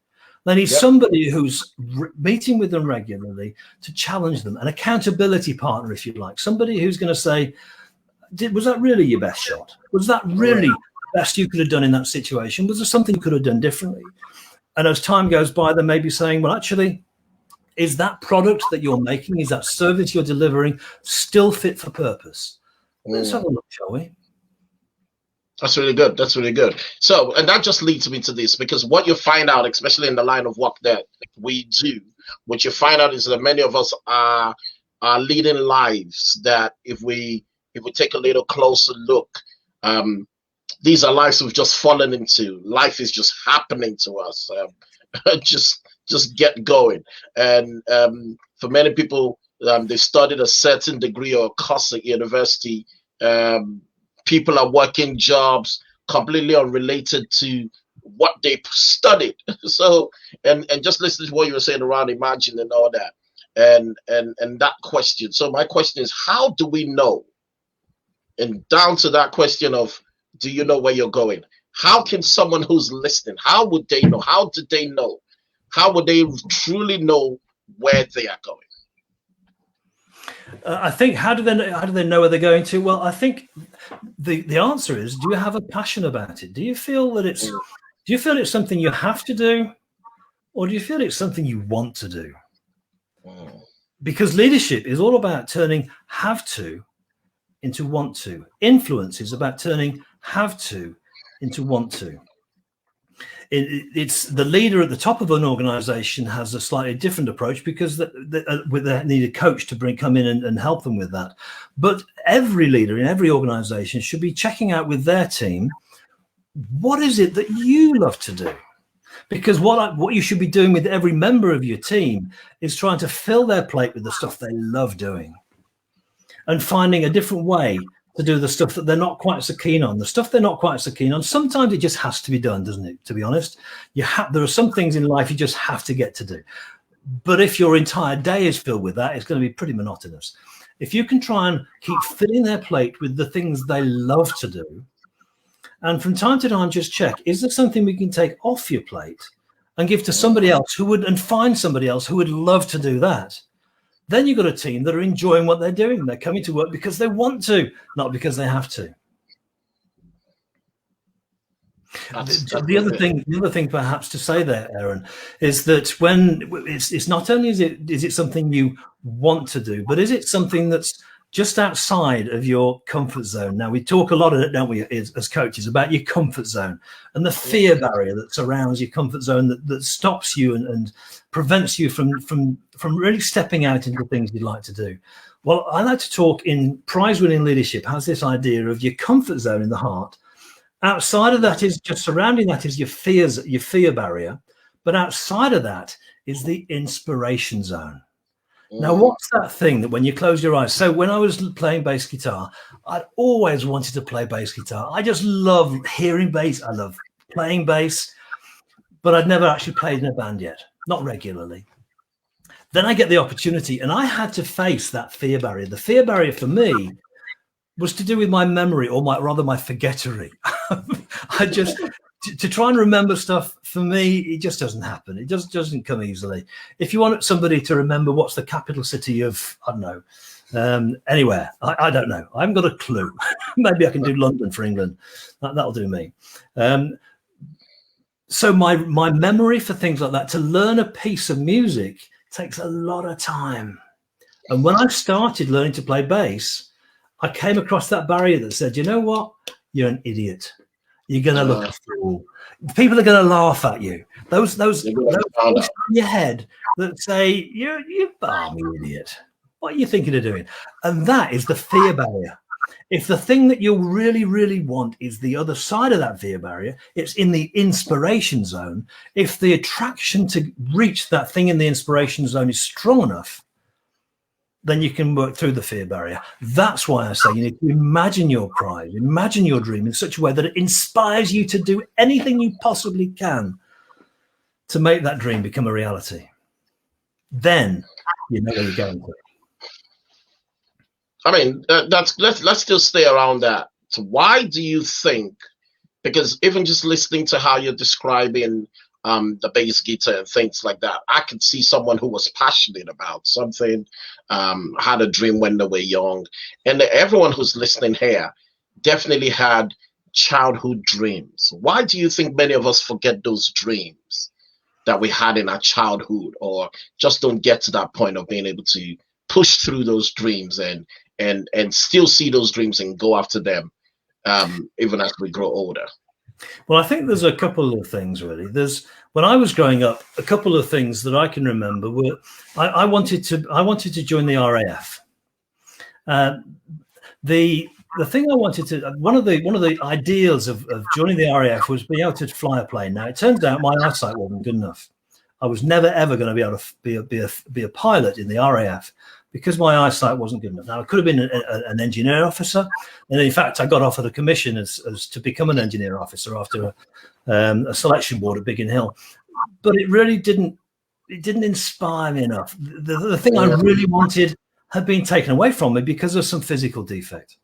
They need somebody who's meeting with them regularly to challenge them, an accountability partner, if you like, somebody who's going to say, was that really your best shot? Was that really the best you could have done in that situation? Was there something you could have done differently? And as time goes by, they may be saying, well, actually, is that product that you're making, is that service you're delivering still fit for purpose? Let's have a look, shall we? That's really good. That's really good. So, and that just leads me to this, because what you find out, especially in the line of work that we do, what you find out is that many of us are leading lives that if we take a little closer look, these are lives we've just fallen into. Life is just happening to us. Just get going. And for many people, they studied a certain degree or course at university. People are working jobs completely unrelated to what they studied. So, and just listen to what you were saying around imagine and all that, and that question. So my question is, how do we know? And down to that question of, do you know where you're going? How can someone who's listening, how would they know? How did they know? How would they truly know where they are going? I think, how do they know where they're going to? Well, I think the answer is, do you have a passion about it? Do you feel that it's something you have to do, or do you feel it's something you want to do? Because leadership is all about turning have to into want to. Influence is about turning have to into want to. It's the leader at the top of an organization has a slightly different approach because they need a coach to come in and help them with that. But every leader in every organization should be checking out with their team, what is it that you love to do? Because what you should be doing with every member of your team is trying to fill their plate with the stuff they love doing and finding a different way to do the stuff that they're not quite so keen on. The stuff they're not quite so keen on, sometimes it just has to be done, doesn't it? To be honest, there are some things in life you just have to get to do. But if your entire day is filled with that, it's going to be pretty monotonous. If you can try and keep filling their plate with the things they love to do, and from time to time just check, is there something we can take off your plate and give to somebody else and find somebody else who would love to do that? Then you've got a team that are enjoying what they're doing. They're coming to work because they want to, not because they have to. The other thing perhaps to say there, Aaron, is that when it's not only is it something you want to do, but is it something that's just outside of your comfort zone. Now, we talk a lot, don't we, as coaches, about your comfort zone and the fear barrier that surrounds your comfort zone, that stops you and prevents you from really stepping out into things you'd like to do. Well, I like to talk in prize-winning leadership has this idea of your comfort zone in the heart. Outside of that is just surrounding that is your fear barrier, but outside of that is the inspiration zone. Now, what's that thing that when you close your eyes? So when I was playing bass guitar, I'd always wanted to play bass guitar. I just love hearing bass. I love playing bass, but I'd never actually played in a band yet, not regularly. Then I get the opportunity, and I had to face that fear barrier. The fear barrier for me was to do with my memory, or rather my forgettery. I just... to try and remember stuff, for me, it just doesn't happen. It just doesn't come easily. If you want somebody to remember what's the capital city of, I don't know, anywhere, I don't know. I haven't got a clue. Maybe I can do London for England. That'll do me. So my memory for things like that, to learn a piece of music, takes a lot of time. And when I started learning to play bass, I came across that barrier that said, you know what? You're an idiot. You're going to look a fool. People are going to laugh at you. Those voices in your head that say, you balmy idiot. What are you thinking of doing? And that is the fear barrier. If the thing that you really, really want is the other side of that fear barrier, it's in the inspiration zone. If the attraction to reach that thing in the inspiration zone is strong enough, then you can work through the fear barrier. That's why I say you need to imagine your prize, imagine your dream in such a way that it inspires you to do anything you possibly can to make that dream become a reality. Then you know where you're going to. I mean, let's still stay around that. So why do you think? Because even just listening to how you're describing the bass guitar and things like that, I could see someone who was passionate about something, had a dream when they were young, and everyone who's listening here definitely had childhood dreams. Why do you think many of us forget those dreams that we had in our childhood, or just don't get to that point of being able to push through those dreams and still see those dreams and go after them, even as we grow older? Well, I think there's a couple of things, really. When I was growing up, a couple of things that I can remember were I wanted to join the RAF. The thing I wanted to one of the ideals of joining the RAF was being able to fly a plane. Now, it turns out my eyesight wasn't good enough. I was never ever going to be able to be a pilot in the RAF, because my eyesight wasn't good enough. Now, I could have been an engineer officer, and in fact, I got offered a commission as to become an engineer officer after a selection board at Biggin Hill, but it really didn't inspire me enough. The thing I really wanted had been taken away from me because of some physical defect.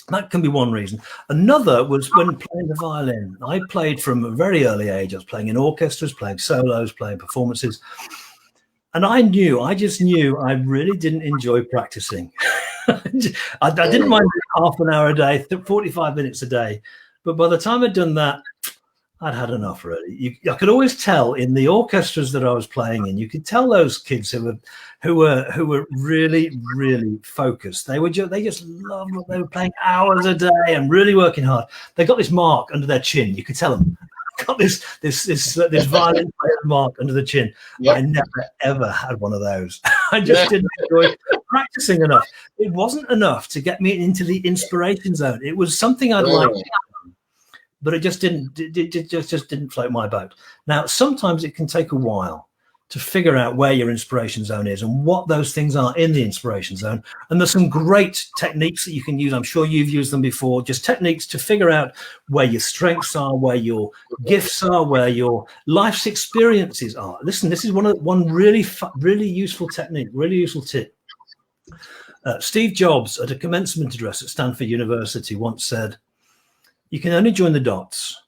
That can be one reason. Another was when playing the violin. I played from a very early age. I was playing in orchestras, playing solos, playing performances. And I just knew I really didn't enjoy practicing. I didn't mind half an hour a day, 45 minutes a day. But by the time I'd done that, I'd had enough, really. I could always tell in the orchestras that I was playing in, you could tell those kids who were really, really focused. They just loved what they were playing, hours a day and really working hard. They got this mark under their chin. You could tell them. Got this violin mark under the chin. Yep. I never ever had one of those. I just didn't enjoy practicing enough. It wasn't enough to get me into the inspiration zone. It was something I'd like, but it just didn't float my boat. Now, sometimes it can take a while to figure out where your inspiration zone is and what those things are in the inspiration zone. And there's some great techniques that you can use. I'm sure you've used them before, just techniques to figure out where your strengths are, where your gifts are, where your life's experiences are. Listen, this is one really useful technique, really useful tip. Steve Jobs, at a commencement address at Stanford University, once said, "You can only join the dots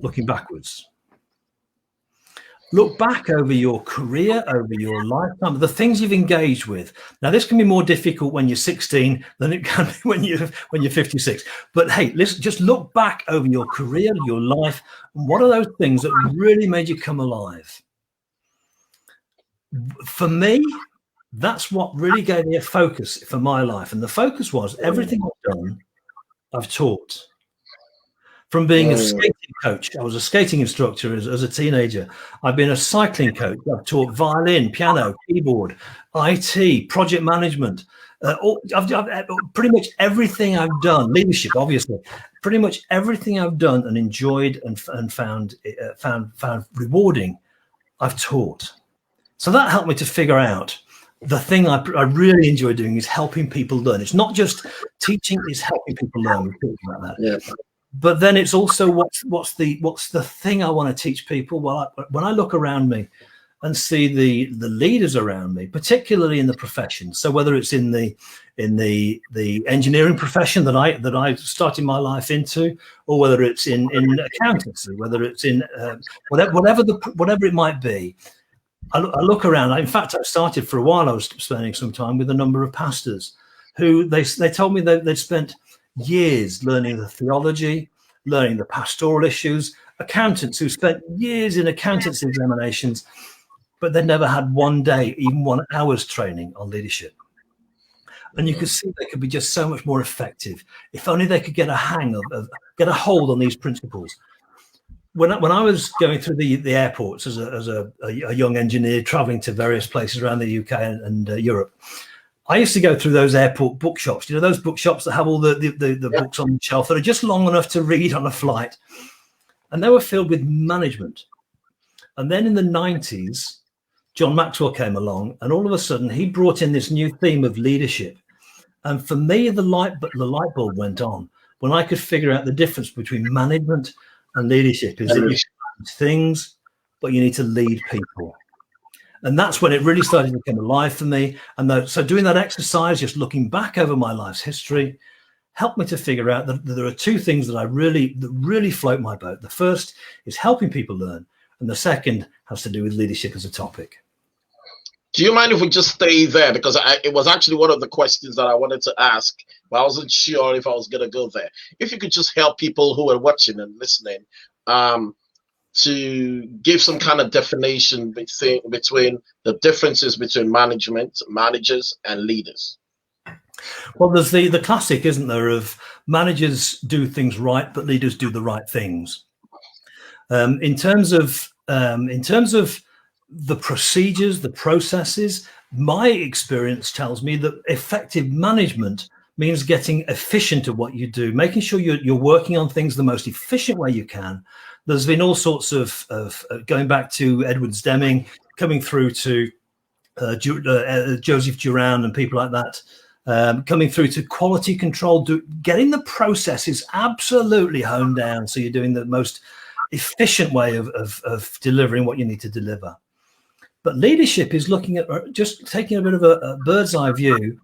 looking backwards." Look back over your career, over your lifetime, the things you've engaged with. Now, this can be more difficult when you're 16 than it can be when you're 56. But hey, listen, just look back over your career, your life, and what are those things that really made you come alive? For me, That's what really gave me a focus for my life. And the focus was everything I've done, I've taught. From being a skating coach, I was a skating instructor as a teenager. I've been a cycling coach. I've taught violin, piano, keyboard, IT, project management. I've pretty much everything I've done, leadership, obviously, pretty much everything I've done and enjoyed and found rewarding, I've taught. So that helped me to figure out the thing I really enjoy doing is helping people learn. It's not just teaching; it's helping people learn. We're talking about that. Yeah. But then it's also what's the thing I want to teach people. Well, when I look around me and see the leaders around me, particularly in the profession. So whether it's in the engineering profession that I started my life into, or whether it's in accountancy, whether it's in whatever it might be. I look around. In fact, I started for a while. I was spending some time with a number of pastors who they told me that they'd spent years learning the theology, learning the pastoral issues. Accountants who spent years in accountancy examinations, but they'd never had one day, even 1 hour's training on leadership. And you could see they could be just so much more effective if only they could get a hang of get a hold on these principles. When I was going through the airports as a young engineer traveling to various places around the UK and Europe, I used to go through those airport bookshops. You know, those bookshops that have all the books on the shelf that are just long enough to read on a flight. And they were filled with management. And then in the 90s, John Maxwell came along, and all of a sudden he brought in this new theme of leadership. And for me, the light bulb went on when I could figure out the difference between management and leadership is that you do things, but you need to lead people. And that's when it really started to become alive for me. And so doing that exercise, just looking back over my life's history, helped me to figure out that there are two things that really float my boat. The first is helping people learn, and the second has to do with leadership as a topic. Do you mind if we just stay there? Because it was actually one of the questions that I wanted to ask, but I wasn't sure if I was going to go there. If you could just help people who are watching and listening to give some kind of definition between the differences between managers, and leaders. Well, there's the classic, isn't there, of managers do things right, but leaders do the right things. In terms of the procedures, the processes, my experience tells me that effective management means getting efficient at what you do, making sure you're working on things the most efficient way you can. There's been all sorts of going back to Edwards Deming, coming through to Joseph Durand and people like that, coming through to quality control, getting the processes absolutely honed down so you're doing the most efficient way of delivering what you need to deliver. But leadership is looking at just taking a bit of a bird's eye view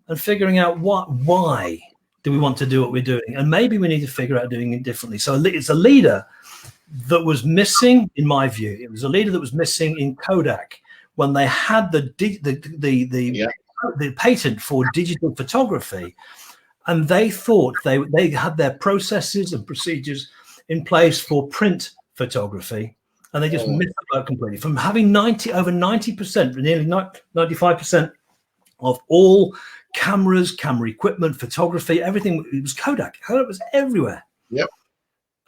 and figuring out why do we want to do what we're doing, and maybe we need to figure out doing it differently. So it's a leader that was missing, in my view. It was a leader that was missing in Kodak when they had the patent for digital photography, and they thought they had their processes and procedures in place for print photography, and they just missed the boat completely. From having over 90%, nearly 95% of all cameras, camera equipment, photography, everything, it was Kodak. Kodak was everywhere. Yep.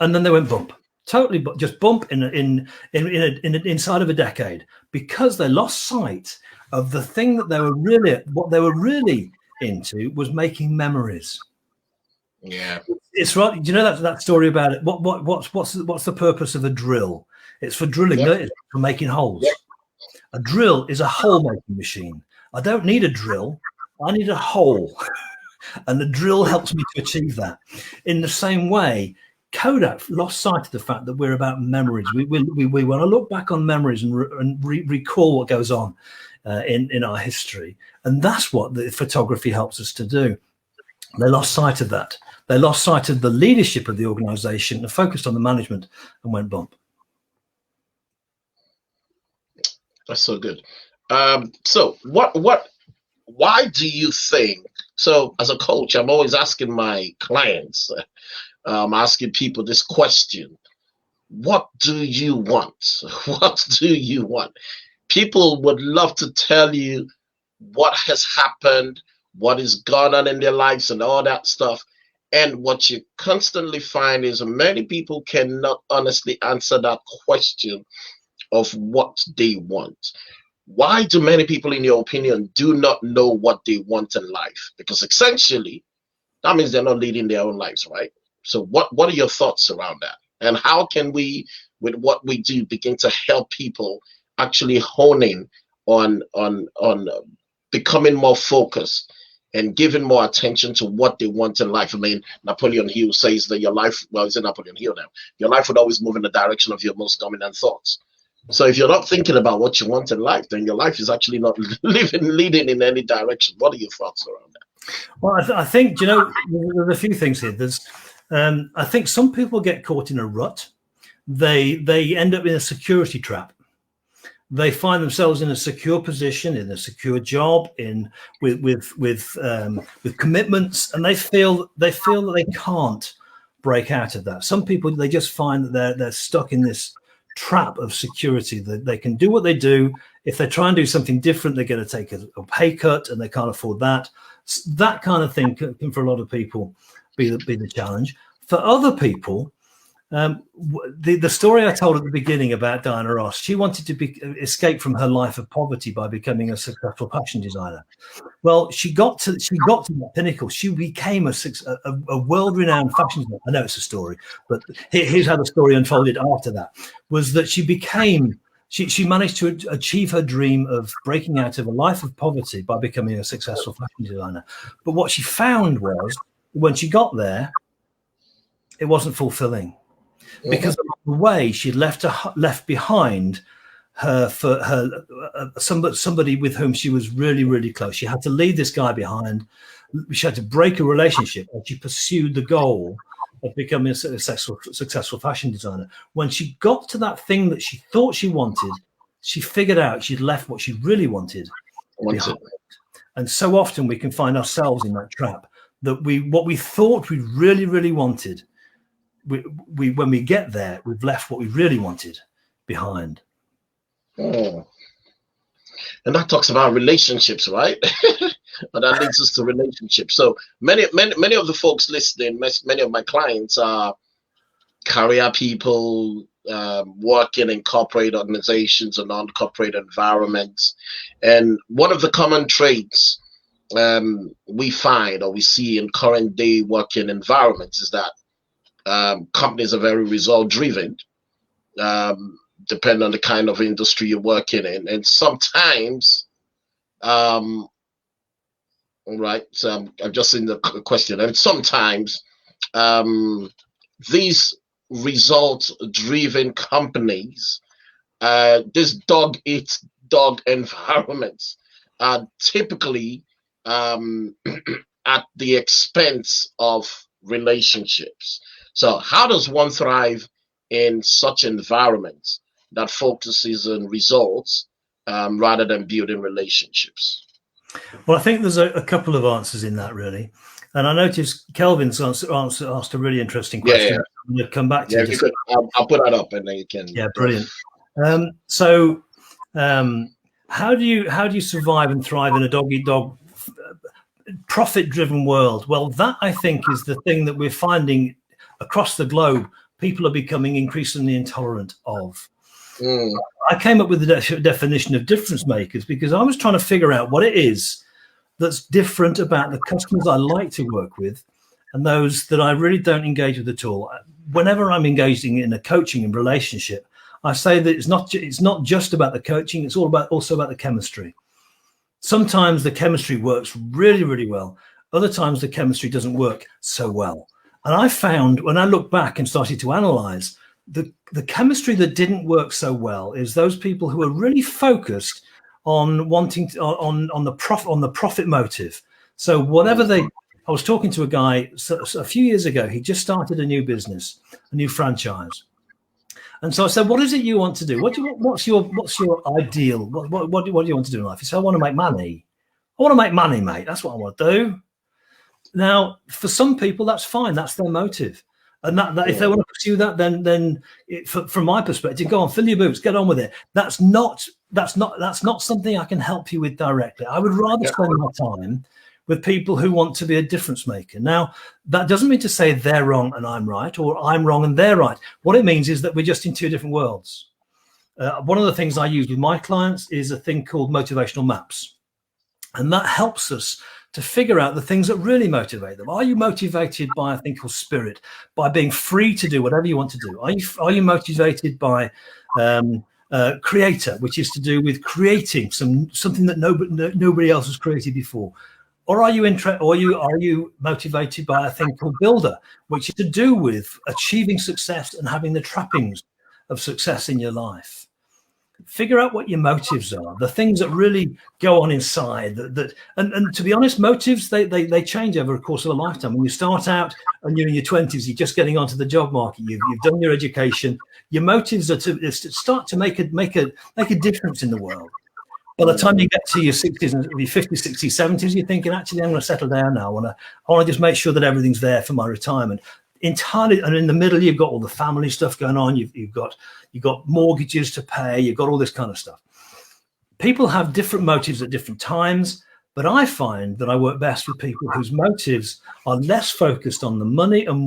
And then they went bump. Totally, just bump in inside of a decade, because they lost sight of the thing that what they were really into was making memories. Yeah, it's right. Do you know that story about it? What's the purpose of a drill? It's for drilling. Yep. It's for making holes. Yep. A drill is a hole making machine. I don't need a drill. I need a hole, and the drill helps me to achieve that. In the same way, Kodak lost sight of the fact that we're about memories. We want to look back on memories and recall what goes on in our history, and that's what the photography helps us to do. They lost sight of that. They lost sight of the leadership of the organization and focused on the management and went bump. That's so good. So why do you think? So as a coach, I'm always asking my clients, asking people this question: what do you want? What do you want? People would love to tell you what has happened, what is going on in their lives, and all that stuff. And what you constantly find is many people cannot honestly answer that question of what they want. Why do many people, in your opinion, do not know what they want in life? Because essentially, that means they're not leading their own lives, right? So what are your thoughts around that? And how can we, with what we do, begin to help people actually hone in on becoming more focused and giving more attention to what they want in life? I mean, Napoleon Hill says that your life, well, it's in Napoleon Hill now, your life would always move in the direction of your most dominant thoughts. So if you're not thinking about what you want in life, then your life is actually not leading in any direction. What are your thoughts around that? Well, I think, there's a few things here. I think some people get caught in a rut. They end up in a security trap. They find themselves in a secure position, in a secure job, with commitments, and they feel that they can't break out of that. Some people, they just find that they're stuck in this trap of security, that they can do what they do. If they try and do something different, they're going to take a pay cut, and they can't afford that. That kind of thing can, for a lot of people, be the challenge. For other people, the story I told at the beginning about Diana Ross, she wanted to escape from her life of poverty by becoming a successful fashion designer. Well, she got to that pinnacle. She became a world-renowned fashion designer. I know it's a story, but here's how the story unfolded after that, was that she managed to achieve her dream of breaking out of a life of poverty by becoming a successful fashion designer. But what she found was, when she got there, it wasn't fulfilling. Because of the way she'd left behind somebody with whom she was really, really close. She had to leave this guy behind. She had to break a relationship, and she pursued the goal of becoming a successful fashion designer. When she got to that thing that she thought she wanted, she figured out she'd left what she really wanted behind. And so often we can find ourselves in that trap, that what we thought we really, really wanted, we when we get there, we've left what we really wanted behind. And that talks about relationships, right? And that leads us to relationships. So many of the folks listening, many of my clients are career people, working in corporate organizations and non-corporate environments. And one of the common traits we find, or we see in current day working environments, is that companies are very result driven, depending on the kind of industry you're working in. And sometimes, right, so I'm just in the question, and sometimes these result driven companies, this dog eats dog environments, are typically at the expense of relationships. So how does one thrive in such environments that focuses on results rather than building relationships? Well, I think there's a couple of answers in that, really. And I noticed Kelvin's asked a really interesting question. Yeah. I'm going to come back to it. I'll put that up, and then you can. Yeah, brilliant. How do you survive and thrive in a dog-eat-dog profit-driven world? Well, that, I think, is the thing that we're finding across the globe. People are becoming increasingly intolerant of. I came up with the definition of difference makers because I was trying to figure out what it is that's different about the customers I like to work with and those that I really don't engage with at all. Whenever I'm engaging in a coaching and relationship, I say that it's not just about the coaching, it's also about the chemistry. Sometimes the chemistry works really, really well. Other times the chemistry doesn't work so well. And I found, when I look back and started to analyze, the chemistry that didn't work so well is those people who are really focused on wanting to, on the profit motive. So whatever I was talking to a guy a few years ago. He just started a new business, a new franchise. And so I said, "What is it you want to do? What's your ideal? What do you want to do in life?" He said, "I want to make money. I want to make money, mate. That's what I want to do." Now, for some people, that's fine. That's their motive. And that if they want to pursue that, then from my perspective, go on, fill your boots, get on with it. That's not that's not something I can help you with directly. I would rather spend my time with people who want to be a difference maker. Now, that doesn't mean to say they're wrong and I'm right, or I'm wrong and they're right. What it means is that we're just in two different worlds. One of the things I use with my clients is a thing called motivational maps. And that helps us to figure out the things that really motivate them. Are you motivated by a thing called spirit, by being free to do whatever you want to do? Are you motivated by creator, which is to do with creating something that nobody else has created before? Or are you motivated by a thing called builder, which is to do with achieving success and having the trappings of success in your life? Figure out what your motives are, the things that really go on inside. And to be honest, motives they change over the course of a lifetime. When you start out and you're in your 20s, you're just getting onto the job market. You've done your education. Your motives are to start to make a difference in the world. By the time you get to your 60s and your 50s, 60s, 70s, you're thinking, actually, I'm going to settle down now. I want to just make sure that everything's there for my retirement. Entirely, and in the middle, you've got all the family stuff going on. You've got mortgages to pay. You've got all this kind of stuff. People have different motives at different times, but I find that I work best with people whose motives are less focused on the money and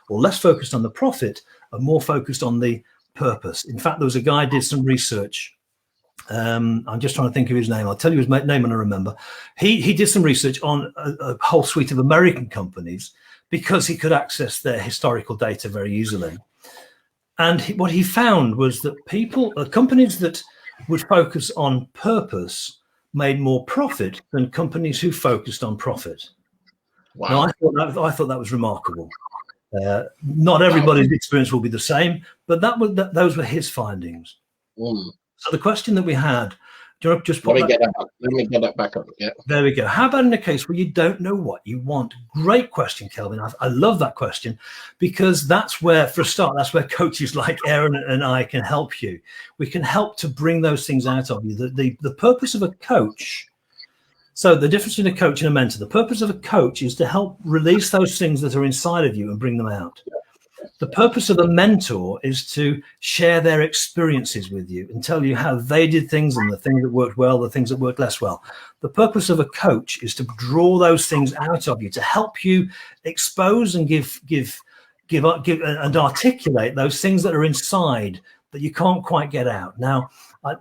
less focused on the profit and more focused on the purpose. In fact, there was a guy who did some research. I'm just trying to think of his name. I'll tell you his name when I remember. He did some research on a whole suite of American companies because he could access their historical data very easily. And what he found was that companies that would focus on purpose made more profit than companies who focused on profit. Wow. Now, I thought that was remarkable. Not everybody's experience will be the same, but those were his findings. So the question that we had, do you want to just let me get that back up. Yeah. There we go. How about in a case where you don't know what you want? Great question, Kelvin. I love that question, because that's where, for a start, that's where coaches like Aaron and I can help you. We can help to bring those things out of you. The purpose of a coach. So the difference between a coach and a mentor, the purpose of a coach is to help release those things that are inside of you and bring them out. The purpose of a mentor is to share their experiences with you and tell you how they did things and the things that worked well, the things that worked less well. The purpose of a coach is to draw those things out of you, to help you expose and give and articulate those things that are inside that you can't quite get out. Now,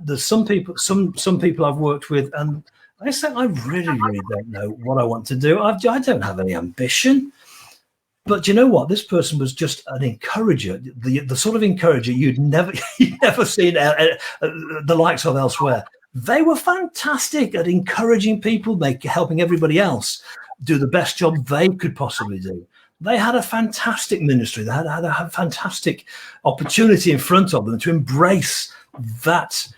there's some people I've worked with, and I say, I really don't know what I want to do. I don't have any ambition. But you know what? This person was just an encourager, the sort of encourager you'd never seen the likes of elsewhere. They were fantastic at encouraging people, helping everybody else do the best job they could possibly do. They had a fantastic ministry. They had a fantastic opportunity in front of them to embrace that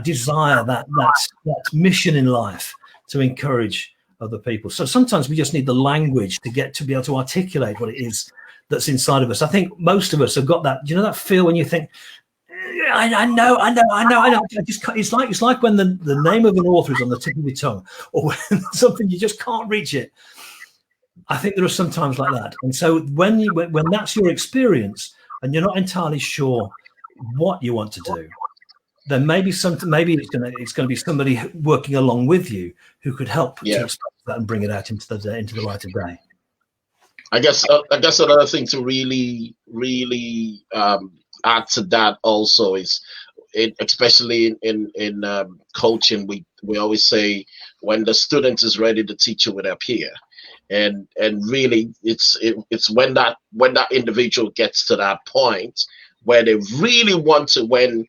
desire, that mission in life, to encourage other people. So sometimes we just need the language to be able to articulate what it is that's inside of us. I think most of us have got that. You know that feel when you think, I know. It's like when the name of an author is on the tip of your tongue, or when something you just can't reach it. I think there are some times like that. And so when that's your experience and you're not entirely sure what you want to do, then maybe it's going to be somebody working along with you who could help to express that and bring it out into the light of day. I guess another thing to really add to that also is, especially in coaching, we always say when the student is ready, the teacher will appear, and really it's when that individual gets to that point where they really want to, when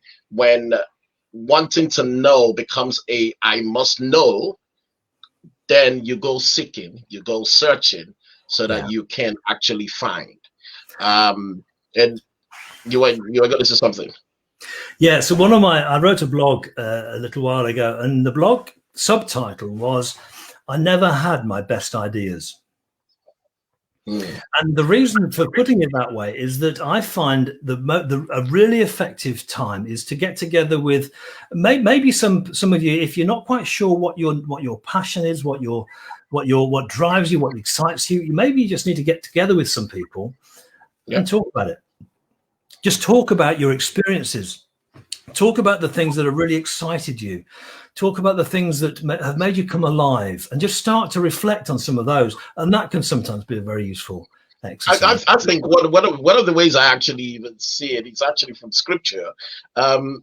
wanting to know becomes a I must know, then you go seeking, you go searching, so that you can actually find. And you were going to say something. Yeah. So I wrote a blog a little while ago, and the blog subtitle was, "I never had my best ideas." And the reason for putting it that way is that I find a really effective time is to get together with maybe some of you, if you're not quite sure what your passion is, what drives you, what excites you, maybe you just need to get together with some people and talk about it. Just talk about your experiences. Talk about the things that have really excited you. Talk about the things that have made you come alive, and just start to reflect on some of those. And that can sometimes be a very useful exercise. I think one of the ways I actually even see it is actually from scripture.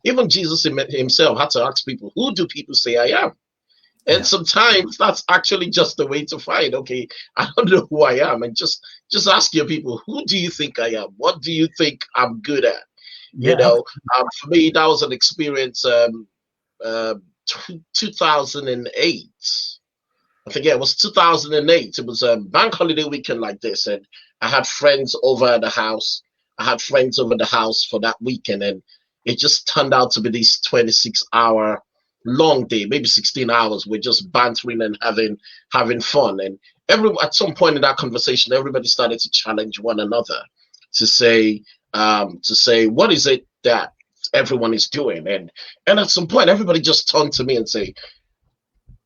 Even Jesus himself had to ask people, who do people say I am? And sometimes that's actually just the way to find, okay, I don't know who I am. And just ask your people, who do you think I am? What do you think I'm good at? You know, for me, that was an experience, 2008. I think it was 2008. It was a bank holiday weekend like this. And I had friends over at the house. I had friends over the house for that weekend. And it just turned out to be this 26-hour long day, maybe 16 hours. We're just bantering and having fun. And at some point in that conversation, everybody started to challenge one another to say, what is it that everyone is doing? And at some point, everybody just turned to me and say,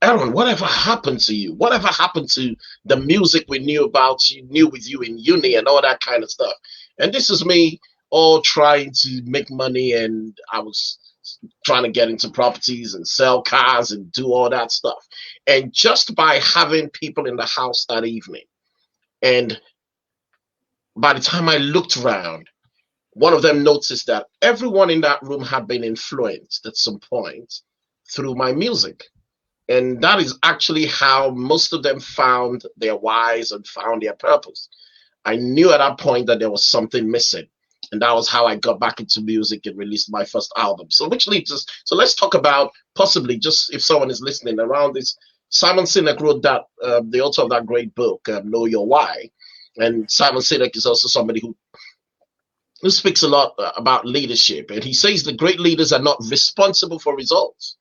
Aaron, whatever happened to you? Whatever happened to the music we knew with you in uni and all that kind of stuff? And this is me all trying to make money, and I was trying to get into properties and sell cars and do all that stuff. And just by having people in the house that evening, and by the time I looked around, one of them noticed that everyone in that room had been influenced at some point through my music. And that is actually how most of them found their whys and found their purpose. I knew at that point that there was something missing. And that was how I got back into music and released my first album. So which leads us, so let's talk about possibly, just if someone is listening around this, Simon Sinek wrote that, the author of that great book, Know Your Why. And Simon Sinek is also somebody who speaks a lot about leadership. And he says the great leaders are not responsible for results,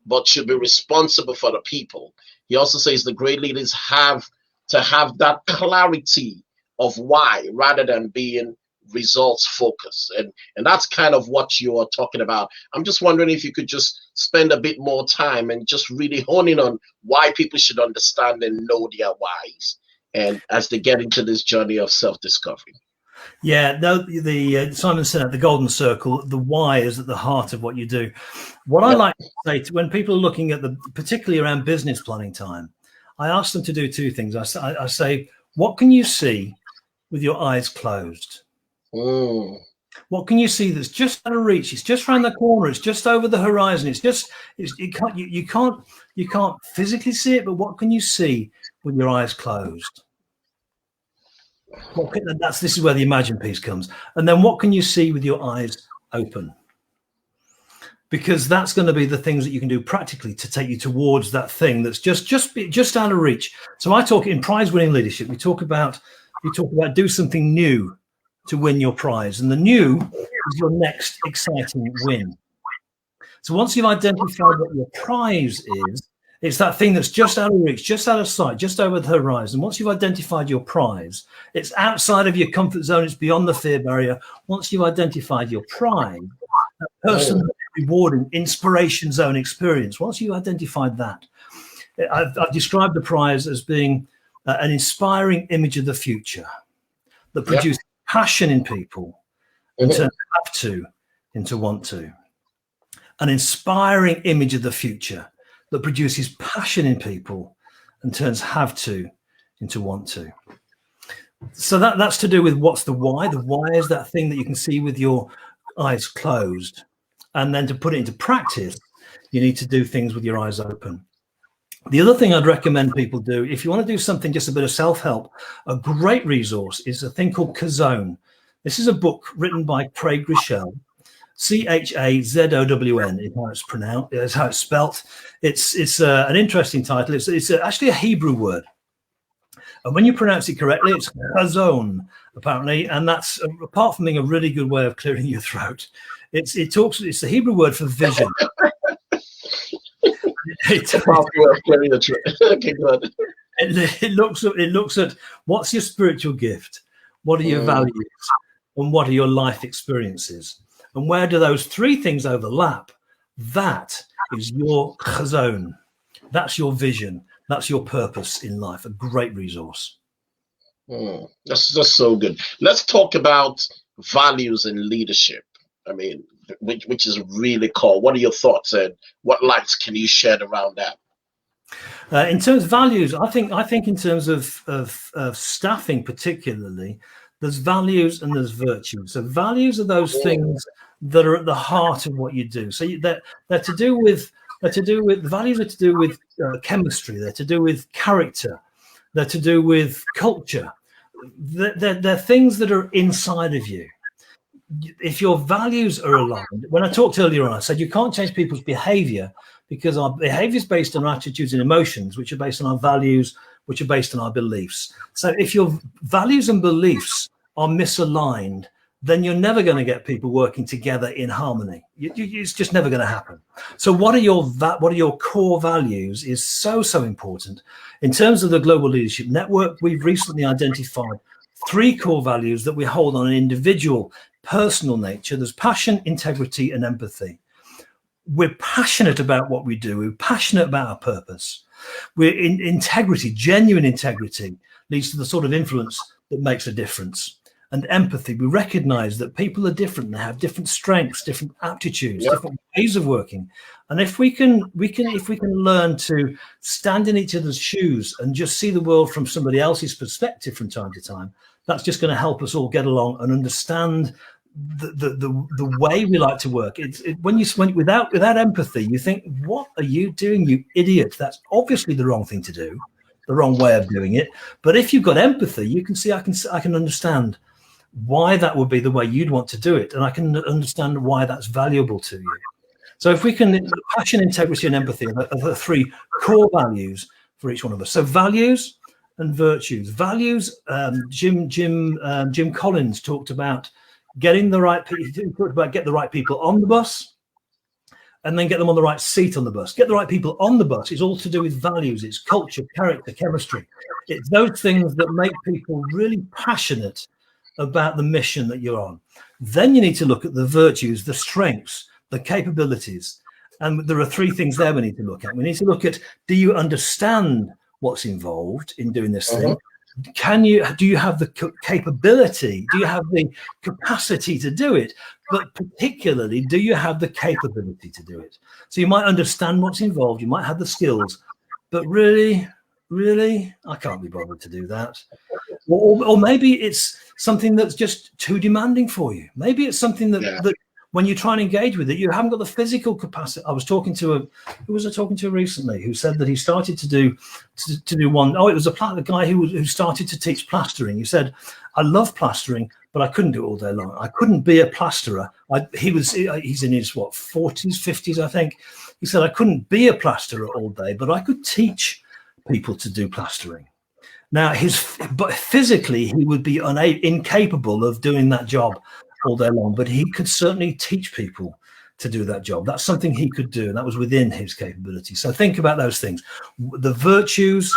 but should be responsible for the people. He also says the great leaders have to have that clarity of why, rather than being results focused. And that's kind of what you are talking about. I'm just wondering if you could just spend a bit more time and just really honing on why people should understand and know their whys, and as they get into this journey of self-discovery. Yeah, no, the Simon Sinek, the golden circle, the why is at the heart of what you do. What I like to say to when people are looking at particularly around business planning time, I ask them to do two things. I say, what can you see with your eyes closed? What can you see that's just out of reach? It's just around the corner. It's just over the horizon. You can't physically see it, but what can you see with your eyes closed? This is where the imagine piece comes. And then what can you see with your eyes open? Because that's going to be the things that you can do practically to take you towards that thing that's just out of reach. So I talk in prize winning leadership. We talk about do something new to win your prize. And the new is your next exciting win. So once you've identified what your prize is, it's that thing that's just out of reach, just out of sight, just over the horizon. Once you've identified your prize, it's outside of your comfort zone. It's beyond the fear barrier. Once you've identified your prize, that personal, rewarding, inspiration zone experience, once you've identified that, I've described the prize as being an inspiring image of the future that produces passion in people and turns have to into want to. An inspiring image of the future that produces passion in people and turns have to into want to. So that's to do with what's the why. The why is that thing that you can see with your eyes closed. And then to put it into practice, you need to do things with your eyes open. The other thing I'd recommend people do, if you want to do something, just a bit of self-help, a great resource is a thing called Chazown. This is a book written by Craig Groeschel. Chazown is how it's pronounced, is how it's spelt. It's an interesting title. It's actually a Hebrew word, and when you pronounce it correctly, it's Chazown apparently, and that's apart from being a really good way of clearing your throat. It's the Hebrew word for vision. It looks at what's your spiritual gift, what are your values, and what are your life experiences. And where do those three things overlap? That is your Chazown. That's your vision. That's your purpose in life. A great resource. That's so good. Let's talk about values and leadership. I mean, which is really cool. What are your thoughts, and what lights can you shed around that? In terms of values, I think in terms of staffing particularly, there's values and there's virtues. So values are those things that are at the heart of what you do. So they're to do with the values are to do with chemistry. They're to do with character. They're to do with culture. They're things that are inside of you. If your values are aligned, when I talked earlier on, I said you can't change people's behavior because our behavior is based on our attitudes and emotions, which are based on our values, which are based on our beliefs. So if your values and beliefs are misaligned, then you're never going to get people working together in harmony. It's just never going to happen. So what are your core values is so important. In terms of the Global Leadership Network, we've recently identified 3 core values that we hold on an individual, personal nature. There's passion, integrity, and empathy. We're passionate about what we do. We're passionate about our purpose. We're in integrity, genuine integrity leads to the sort of influence that makes a difference. And empathy, we recognize that people are different. They have different strengths, different aptitudes, different ways of working. And if we can learn to stand in each other's shoes and just see the world from somebody else's perspective from time to time, that's just going to help us all get along and understand the way we like to work. Without empathy, you think, what are you doing, you idiot? That's obviously the wrong thing to do, the wrong way of doing it. But if you've got empathy, you can see, I can understand why that would be the way you'd want to do it, and I can understand why that's valuable to you. So if we can, passion, integrity, and empathy are the 3 core values for each one of us. So values and virtues. Values, Jim Collins talked about getting the right people. He talked about get the right people on the bus, and then get them on the right seat on the bus. Get the right people on the bus is all to do with values. It's culture, character, chemistry. It's those things that make people really passionate about the mission that you're on. Then you need to look at the virtues, the strengths, the capabilities. And there are 3 things there we need to look at. We need to look at, do you understand what's involved in doing this thing? Do you have the capability? Do you have the capacity to do it? But particularly, do you have the capability to do it? So you might understand what's involved. You might have the skills, but really, I can't be bothered to do that. Or maybe it's something that's just too demanding for you. Maybe it's something that when you try and engage with it, you haven't got the physical capacity. I was talking to who was I talking to recently who said that he started to do one. Oh, it was the guy who started to teach plastering. He said, I love plastering, but I couldn't do it all day long. I couldn't be a plasterer. He's in his 40s, 50s, I think. He said, I couldn't be a plasterer all day, but I could teach people to do plastering. Now, but physically, he would be incapable of doing that job all day long, but he could certainly teach people to do that job. That's something he could do, and that was within his capability. So think about those things: the virtues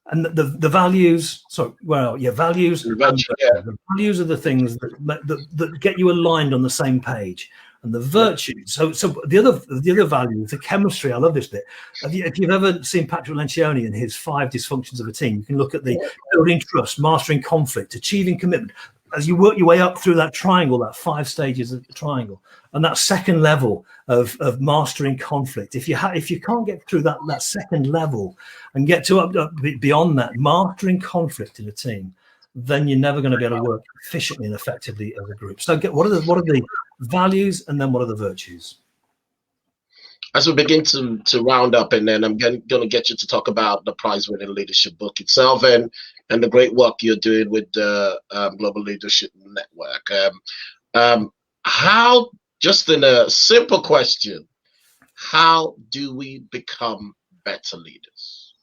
and the values. Values. The values are the things that get you aligned on the same page. And the virtues. So the other value, the chemistry. I love this bit. If you've ever seen Patrick Lencioni and his 5 dysfunctions of a team, you can look at the building trust, mastering conflict, achieving commitment. As you work your way up through that triangle, that 5 stages of the triangle, and that second level of mastering conflict. If you can't get through that second level and get to up beyond that, mastering conflict in a team, then you're never going to be able to work efficiently and effectively as a group. So what are the values, and then what are the virtues? As we begin to round up, and then I'm going to get you to talk about the prize-winning leadership book itself and the great work you're doing with the Global Leadership Network. How, just in a simple question, how do we become better leaders?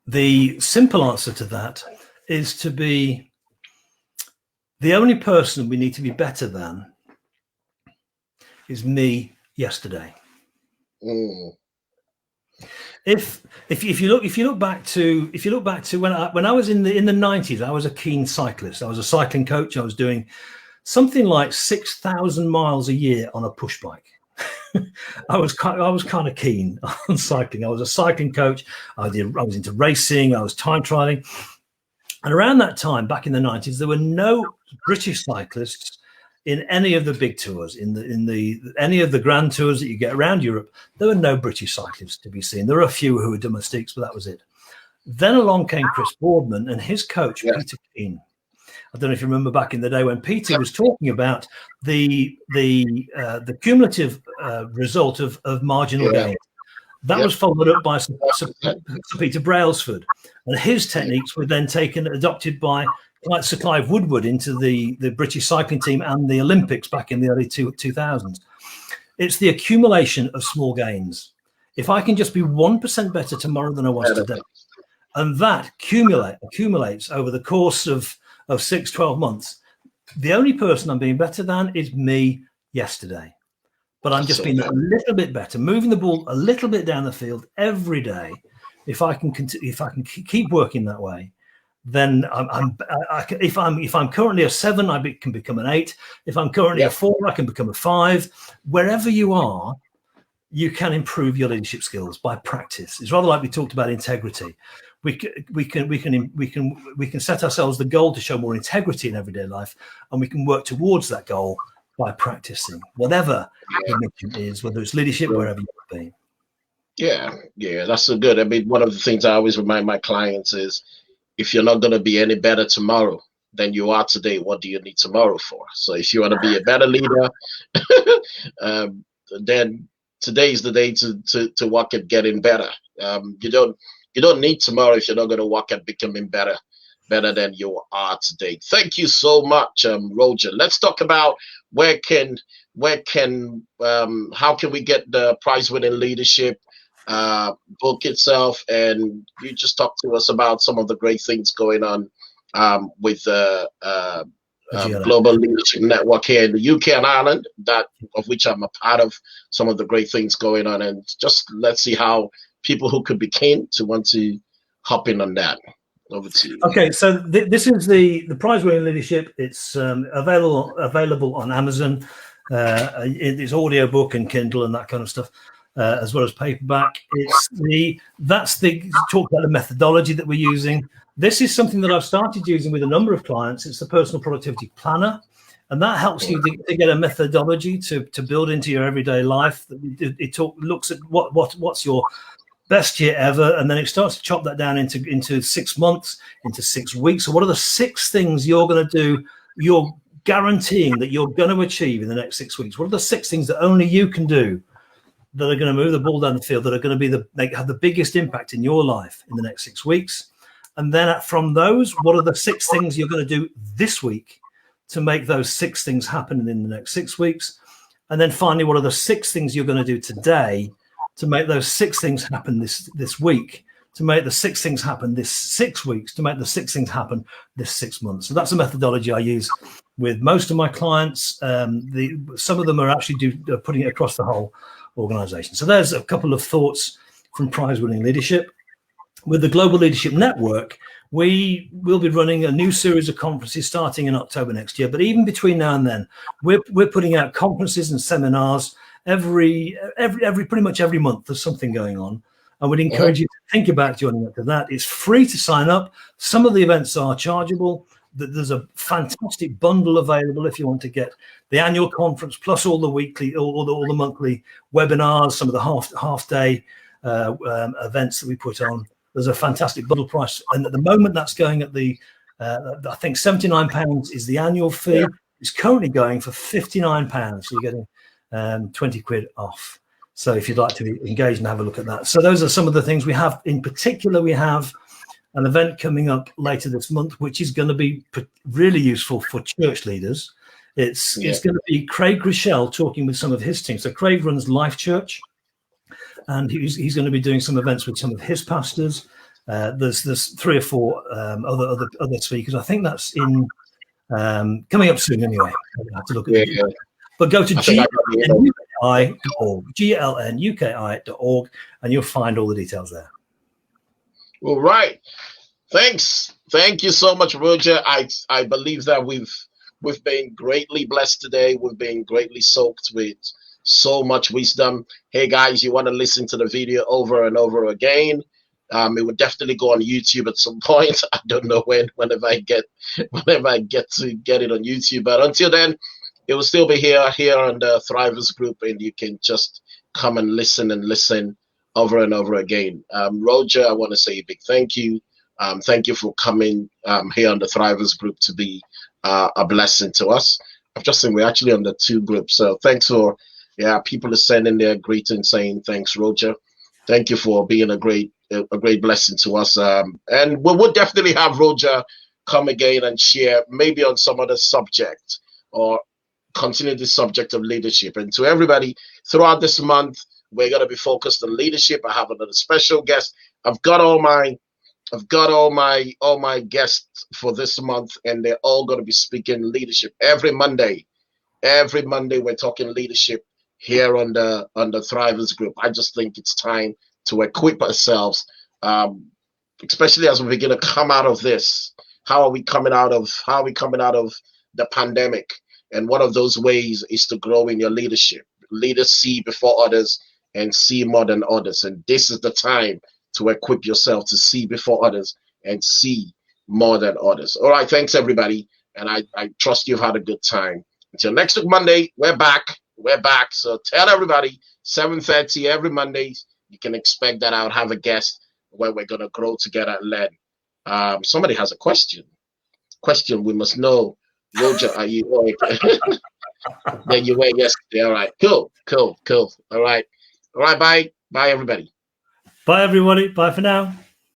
The simple answer to that is to be the only person we need to be better than is me yesterday. If you look back to when I was in the 90s, I was a keen cyclist. I was a cycling coach. I was doing something like 6,000 miles a year on a push bike. I was kind of keen on cycling. I was a cycling coach. I was into racing. I was time trialing. And around that time, back in the 90s, there were no British cyclists in any of the big tours, in any of the grand tours that you get around Europe, there were no British cyclists to be seen. There were a few who were domestiques, but that was it. Then along came Chris Boardman and his coach, Peter Keane. I don't know if you remember back in the day when Peter was talking about the cumulative result of marginal gain. That was followed up by Sir Peter Brailsford, and his techniques were then adopted by Sir Clive Woodward into the British cycling team and the Olympics back in the early 2000s. It's the accumulation of small gains. If I can just be 1% better tomorrow than I was today, and that accumulates over the course of 6-12 months, the only person I'm being better than is me yesterday. But I'm just being a little bit better, moving the ball a little bit down the field every day. If I can keep working that way, then if I'm currently a 7, I can become an 8. If I'm currently a 4, I can become a 5. Wherever you are, you can improve your leadership skills by practice. It's rather like we talked about integrity. We can set ourselves the goal to show more integrity in everyday life, and we can work towards that goal by practicing whatever the mission is, whether it's leadership, wherever you be. Yeah, that's so good. I mean, one of the things I always remind my clients is, if you're not going to be any better tomorrow than you are today, what do you need tomorrow for? So if you want to be a better leader, then today is the day to work at getting better. You don't need tomorrow if you're not going to work at becoming better than you are today. Thank you so much, Roger. Let's talk about how can we get the prize-winning leadership book itself, and you just talk to us about some of the great things going on with Global Leadership Network here in the UK and Ireland, of which I'm a part of. Some of the great things going on, and just let's see how people who could be keen to want to hop in on that. Over to you. Okay, so this is the prize-winning leadership. It's available on Amazon. It's audiobook and Kindle and that kind of stuff, as well as paperback. Talk about the methodology that we're using. This is something that I've started using with a number of clients. It's the Personal Productivity Planner, and that helps you to get a methodology to build into your everyday life. It looks at what's your best year ever, and then it starts to chop that down into 6 months, into 6 weeks. So what are the 6 things you're going to do, you're guaranteeing that you're going to achieve in the next 6 weeks? What are the 6 things that only you can do that are going to move the ball down the field, that are going to have the biggest impact in your life in the next 6 weeks? And then from those, what are the 6 things you're going to do this week to make those 6 things happen in the next 6 weeks? And then finally, what are the 6 things you're going to do today to make those 6 things happen this week, to make the 6 things happen this 6 weeks, to make the 6 things happen this 6 months? So that's a methodology I use with most of my clients. Some of them are actually putting it across the whole organization. So there's a couple of thoughts from prize-winning leadership. With the Global Leadership Network, we will be running a new series of conferences starting in October next year. But even between now and then, we're putting out conferences and seminars pretty much every month. There's something going on. I would encourage you to think about joining up to that. It's free to sign up. Some of the events are chargeable. There's a fantastic bundle available if you want to get the annual conference plus all the weekly, all the monthly webinars, some of the half day events that we put on. There's a fantastic bundle price, and at the moment that's going at I think £79 is the annual fee. It's currently going for £59, so you're getting 20 quid off. So if you'd like to engage and have a look at that. So those are some of the things we have. In particular, we have an event coming up later this month, which is going to be really useful for church leaders. It's going to be Craig Rochelle talking with some of his team. So Craig runs Life Church, and he's going to be doing some events with some of his pastors. There's 3 or 4 other speakers. I think that's in coming up soon anyway. I have to look at it. Yeah. But go to glnuki.org, and you'll find all the details there. All right. Thanks. Thank you so much, Roger. I believe that we've been greatly blessed today. We've been greatly soaked with so much wisdom. Hey guys, you want to listen to the video over and over again? It would definitely go on YouTube at some point. I don't know whenever I get to get it on YouTube. But until then, it will still be here on the Thrivers group, and you can just come and listen over and over again. Roger, I want to say a big thank you. Thank you for coming here on the Thrivers group to be a blessing to us. I've just seen we're actually on the 2 groups, so thanks for people are sending their greetings saying thanks, Roger. Thank you for being a great blessing to us. And we would definitely have Roger come again and share maybe on some other subject or continue the subject of leadership. And to everybody throughout this month, we're going to be focused on leadership. I have another special guest. I've got all my guests for this month, and they're all going to be speaking leadership every Monday. Every Monday we're talking leadership here on the Thrivers group. I just think it's time to equip ourselves, especially as we begin to come out of this. How are we coming out of the pandemic? And one of those ways is to grow in your leadership. Leaders see before others and see more than others. And this is the time to equip yourself to see before others and see more than others. All right, thanks everybody. And I trust you've had a good time. Until next week, Monday, we're back. So tell everybody, 7:30 every Monday. You can expect that I'll have a guest where we're going to grow together and learn. Somebody has a question we must know. Roger, are you awake? Then you were yesterday. All right, cool. All right, bye everybody. Bye everybody. Bye for now.